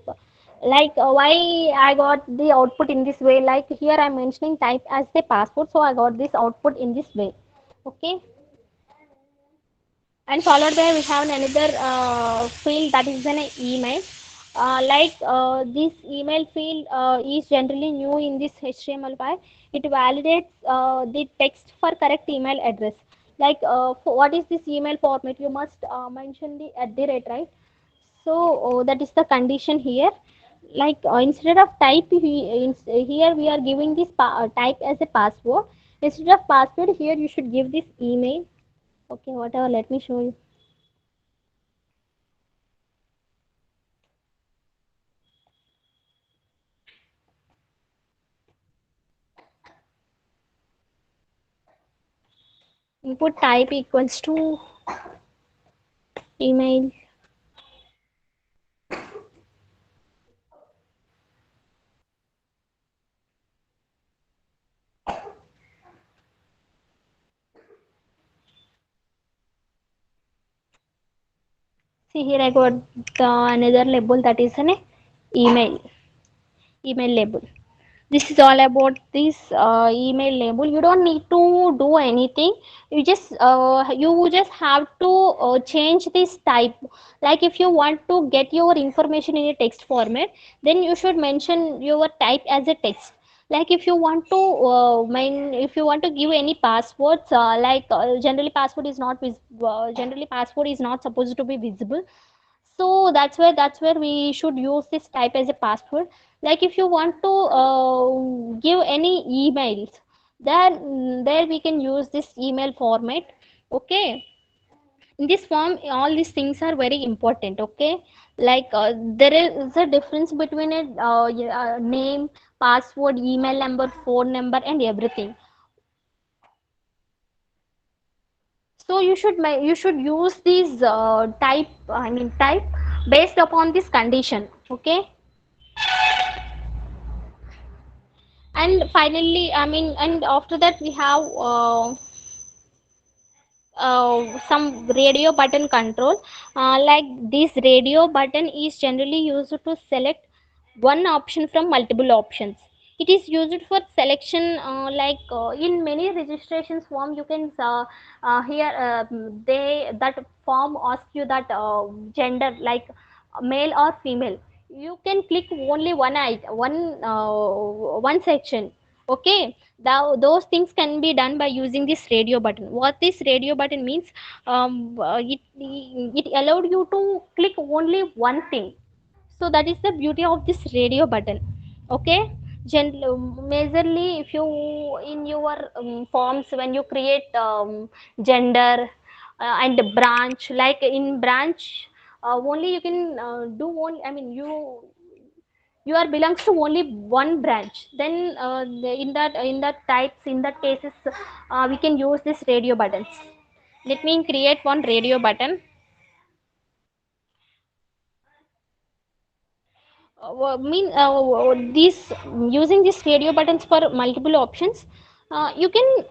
Like why I got the output in this way, like here I'm mentioning type as the password, so I got this output in this way. Okay, and followed by we have another field, that is an email. This email field is generally new in this html5. It validates the text for correct email address. Like for what is this email format, you must mention the at the rate, right? So that is the condition here. Like instead of type, here we are giving this type as a password. Instead of password, here you should give this email. Okay, whatever, let me show you. Input type equals to email. See here I got another label, that is an email, email label. This is all about this email label. You don't need to do anything. You just have to change this type. Like if you want to get your information in a text format, then you should mention your type as a text. Like if you want to if you want to give any passwords, generally password is not generally password is not supposed to be visible. So that's where we should use this type as a password. Like if you want to give any emails, then there we can use this email format. Okay, in this form all these things are very important. Okay, like there is a difference between a name, password, email number, phone number, and everything. So you should use these type based upon this condition. Okay, and finally, and after that we have some radio button control. Like this radio button is generally used to select one option from multiple options. It is used for selection, in many registrations form you can here they that form ask you that gender, like male or female. You can click only one section. Okay, now those things can be done by using this radio button. What this radio button means, it allowed you to click only one thing. So that is the beauty of this radio button. Okay, majorly if you in your forms, when you create gender and branch, like in branch only you can do one, you are belongs to only one branch. Then in that types, in that cases, we can use this radio buttons. Let me create one radio button. These using these radio buttons for multiple options, you can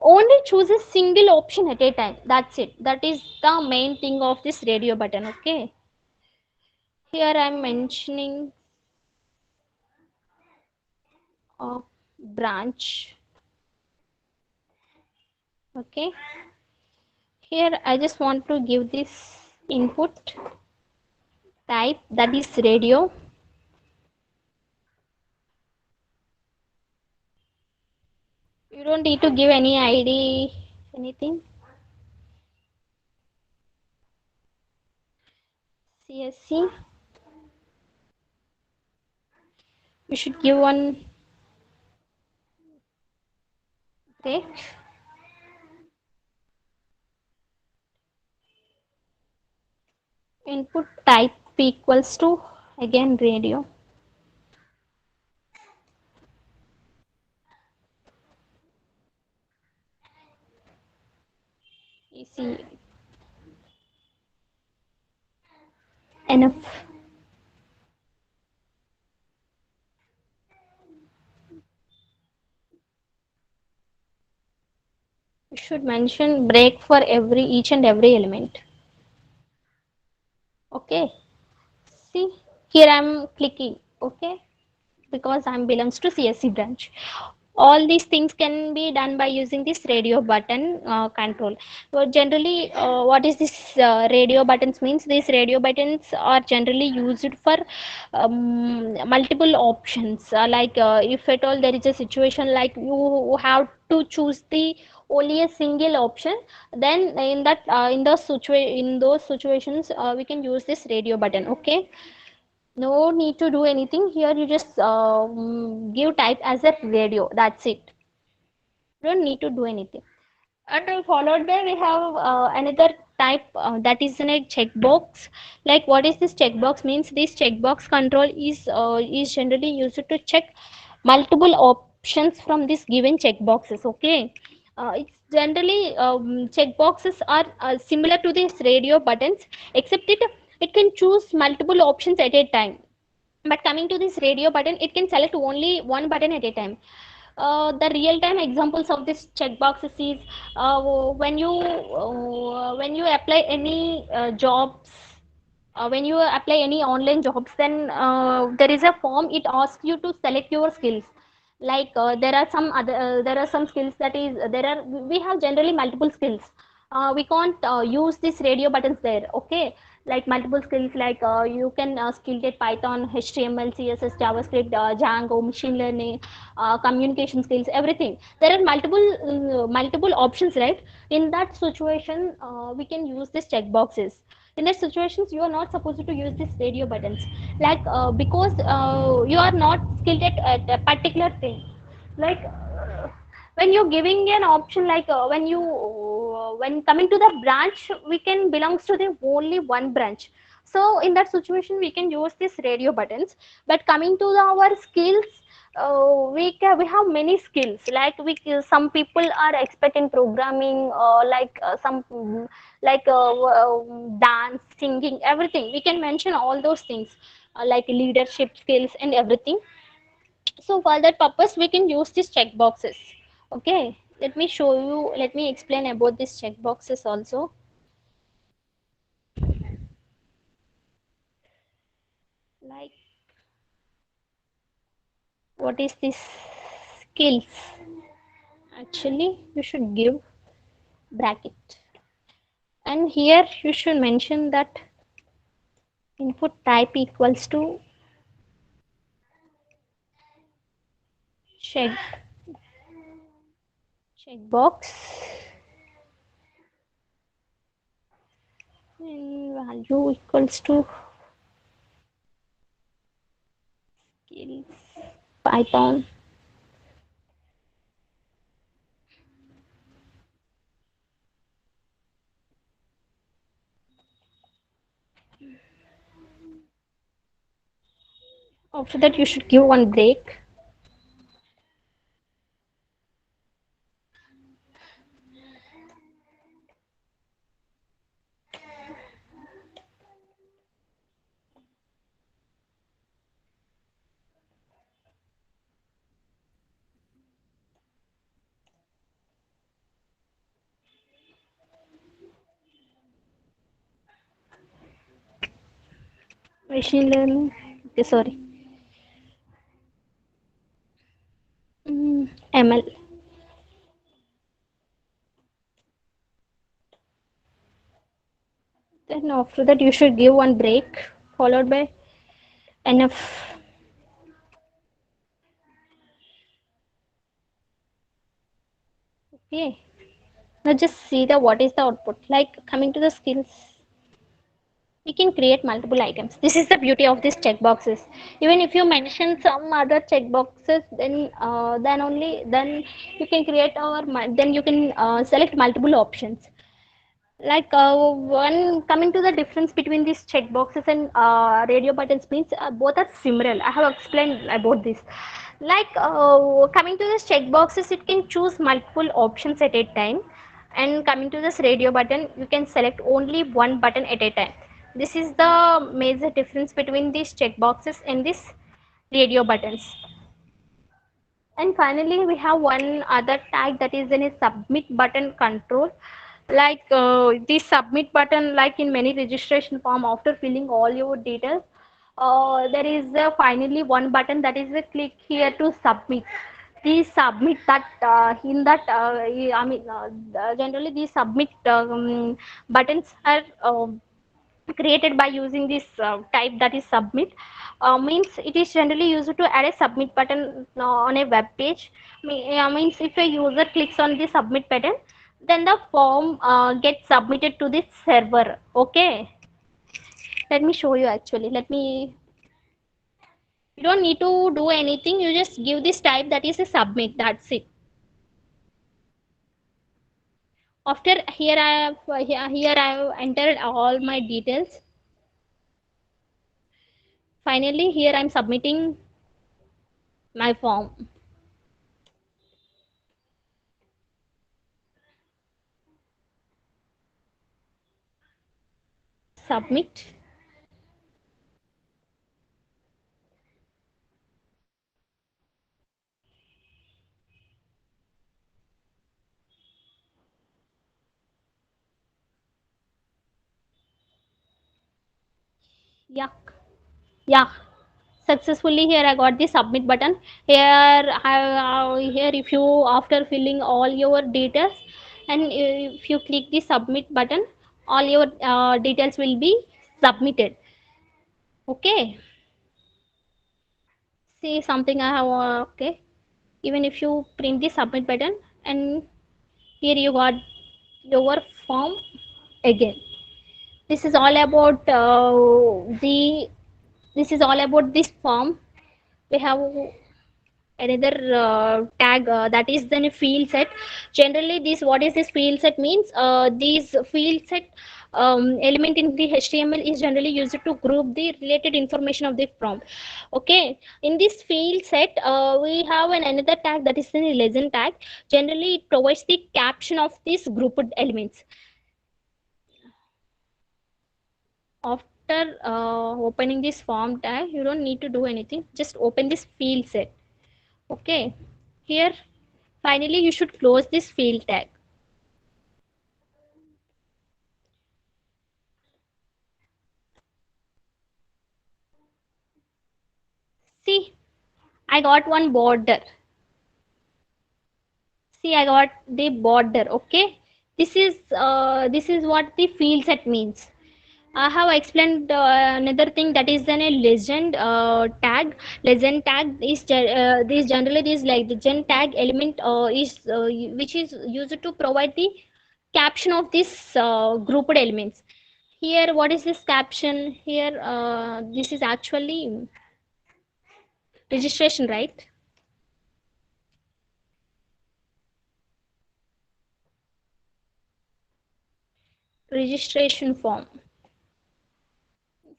only choose a single option at a time. That's it. That is the main thing of this radio button. Okay, here I'm mentioning branch. Okay, here I just want to give this input type, that is radio. You don't need to give any ID, anything. CSC, you should give one. Okay, input type equals to again radio. Easy enough. You should mention break for every each and every element. Okay, see here I'm clicking. Okay, because I'm belongs to CSC branch. All these things can be done by using this radio button control. So generally, what is this radio buttons means? These radio buttons are generally used for multiple options. If at all there is a situation like you have to choose the only a single option, then in those situations we can use this radio button. Okay, no need to do anything here. You just give type as a radio. That's it. You don't need to do anything. And followed by we have another type, that is in a checkbox. Like what is this checkbox means? This checkbox control is generally used to check multiple options from these given checkboxes. Okay, It's generally checkboxes are similar to these radio buttons, except it can choose multiple options at a time. But coming to this radio button, it can select only one button at a time. The real-time examples of this checkboxes is when you apply any jobs, when you apply any online jobs, then there is a form. It asks you to select your skills. Like there are some skills that is there are we have generally multiple skills. We can't use these radio buttons there. Okay, like multiple skills, like you can skill at Python, HTML, CSS, JavaScript, Django, machine learning, communication skills, everything. There are multiple options, right? In that situation, we can use these checkboxes. In that situations, you are not supposed to use these radio buttons, like because you are not skilled at a particular thing. Like when you're giving an option, like when coming to the branch, we can belongs to the only one branch. So in that situation, we can use these radio buttons. But coming to our skills, we have many skills. Like some people are expert in programming, like some like dance, singing, everything. We can mention all those things, like leadership skills and everything. So for that purpose, we can use these check boxes. Okay, let me show you, let me explain about these check boxes also. Like, what is this skills? Actually, you should give bracket. And here you should mention that input type equals to check checkbox, and value equals to skills Python. After that, you should give one break. Machine learning. Okay, sorry. ML. Then after that, you should give one break followed by enough. Okay. Now just see the what is the output. Like coming to the skills, we can create multiple items. This is the beauty of these checkboxes. Even if you mention some other checkboxes, then only then you can create then you can select multiple options. Like one coming to the difference between these checkboxes and radio buttons means both are similar. I have explained about this. Like coming to this checkboxes, it can choose multiple options at a time, and coming to this radio button, you can select only one button at a time. This is the major difference between these checkboxes and these radio buttons. And finally, we have one other tag that is in a submit button control. Like the submit button, like in many registration form, after filling all your details, there is finally one button that is a click here to submit. These submit that in that I mean generally these submit buttons are created by using this type that is submit. Means it is generally used to add a submit button on a web page. Means if a user clicks on the submit button, then the form gets submitted to this server. Okay, let me show you. Actually, let me, you don't need to do anything, you just give this type that is a submit, that's it. After here I have here I have entered all my details. Finally here I'm submitting my form. submit. Yeah, yeah, successfully here I got the submit button. Here here if you, after filling all your details, and if you click the submit button, all your details will be submitted. Okay, see something I have, okay, even if you print the submit button, and here you got your form again. This is all about the this is all about this form. We have another tag, that is then a field set. Generally this, what is this field set means, these field set element in the HTML is generally used to group the related information of the prompt. Okay, in this field set we have another tag, that is the legend tag. Generally it provides the caption of these grouped elements. After opening this form tag, you don't need to do anything, just open this field set. Okay, here finally you should close this field tag. See, I got one border. See, I got the border. Okay, this is what the field set means. I have explained another thing, that is then a legend tag. Legend tag is this generally this like legend tag element is which is used to provide the caption of this grouped elements. Here, what is this caption? Here, this is actually registration, right? Registration form,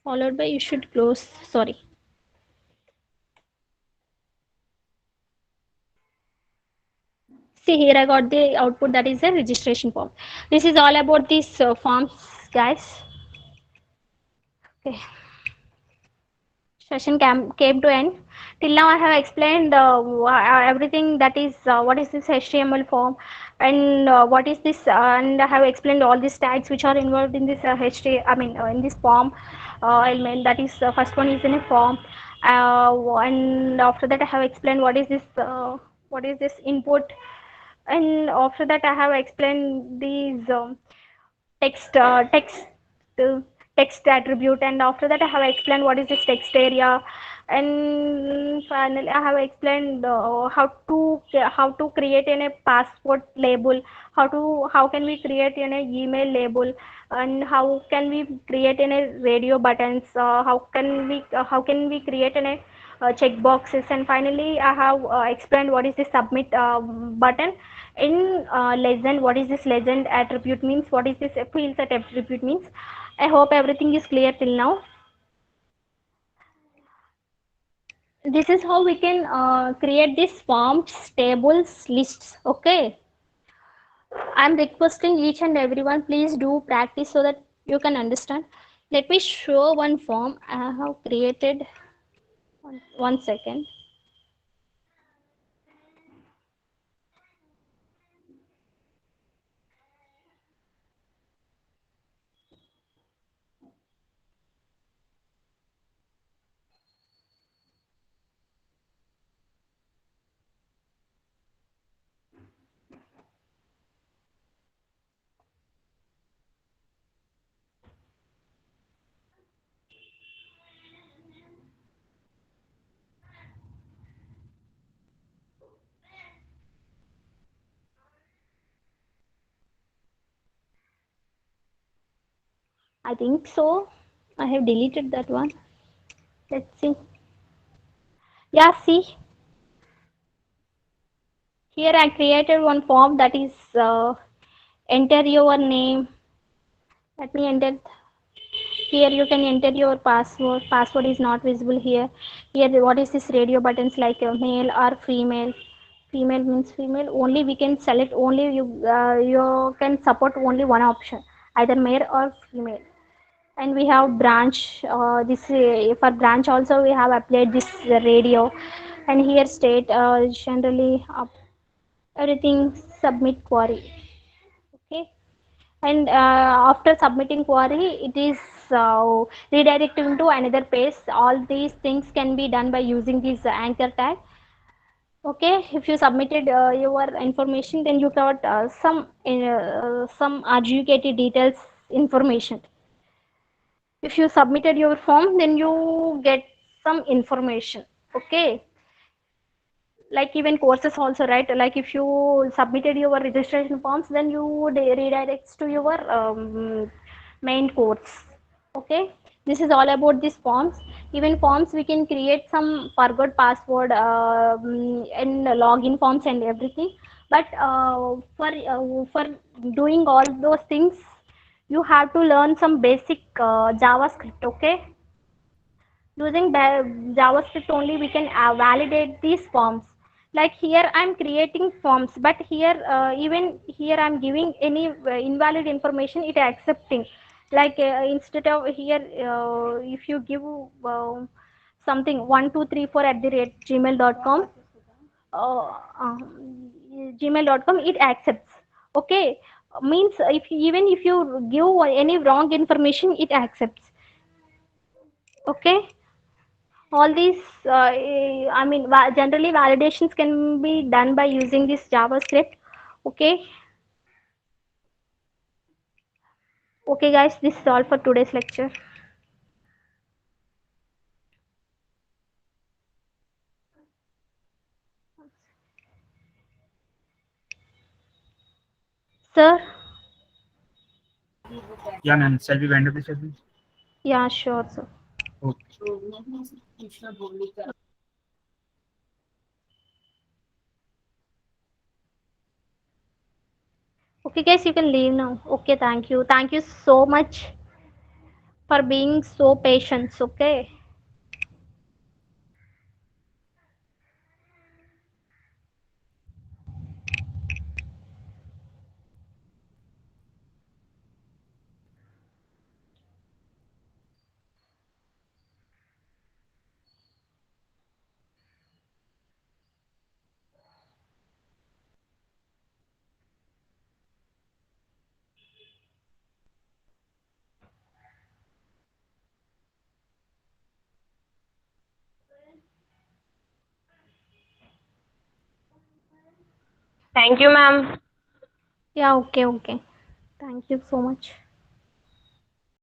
followed by, you should close, sorry. See, here I got the output, that is a registration form. This is all about these forms, guys. Okay, session came to end. Till now I have explained everything, that is what is this HTML form, and what is this, and I have explained all these tags which are involved in this HTML, I mean in this form element. That is first one is in a form, and after that I have explained what is this input, and after that I have explained these text uh, text attribute, and after that I have explained what is this text area, and finally I have explained how to create in a passport label, how can we create in a email label, and how can we create in a radio buttons, how can we create in a check boxes, and finally I have explained what is the submit button. In legend, what is this legend attribute means, what is this field set attribute means. I hope everything is clear till now. This is how we can create these forms, tables, lists. Okay, I'm requesting each and everyone, please do practice so that you can understand. Let me show one form I have created. One second. I think so. I have deleted that one. Let's see. Yeah, see, here I created one form, that is enter your name. Let me enter. Here you can enter your password. Password is not visible here. Here, what is this radio buttons, like male or female? Female means female. Only we can select, only you can support only one option, either male or female. And we have branch. This for branch also we have applied this radio, and here state generally everything submit query. Okay, and after submitting query, it is redirecting to another page. All these things can be done by using this anchor tag. Okay, if you submitted your information, then you got some adjudicated details information. If you submitted your form, then you get some information. Okay, like even courses also, right? Like if you submitted your registration forms, then you redirects to your main course. Okay, this is all about these forms. Even forms we can create some forgot password and login forms and everything. But for doing all those things, you have to learn some basic javascript. Okay, using javascript only we can validate these forms. Like here I'm creating forms, but here even here I'm giving any invalid information, it accepting. Like instead of here, if you give something 1234 at the rate gmail.com, uh, gmail.com, it accepts. Okay, means if even if you give any wrong information, it accepts. Okay, all these I mean generally validations can be done by using this javascript. Okay, okay guys, this is all for today's lecture. Sir. Yeah, ma'am. Shall we wind up the session? Yeah, sure, sir. Okay. Okay guys, you can leave now. Okay, thank you so much for being so patient. Okay. Thank you, ma'am. Yeah, okay, okay, thank you so much.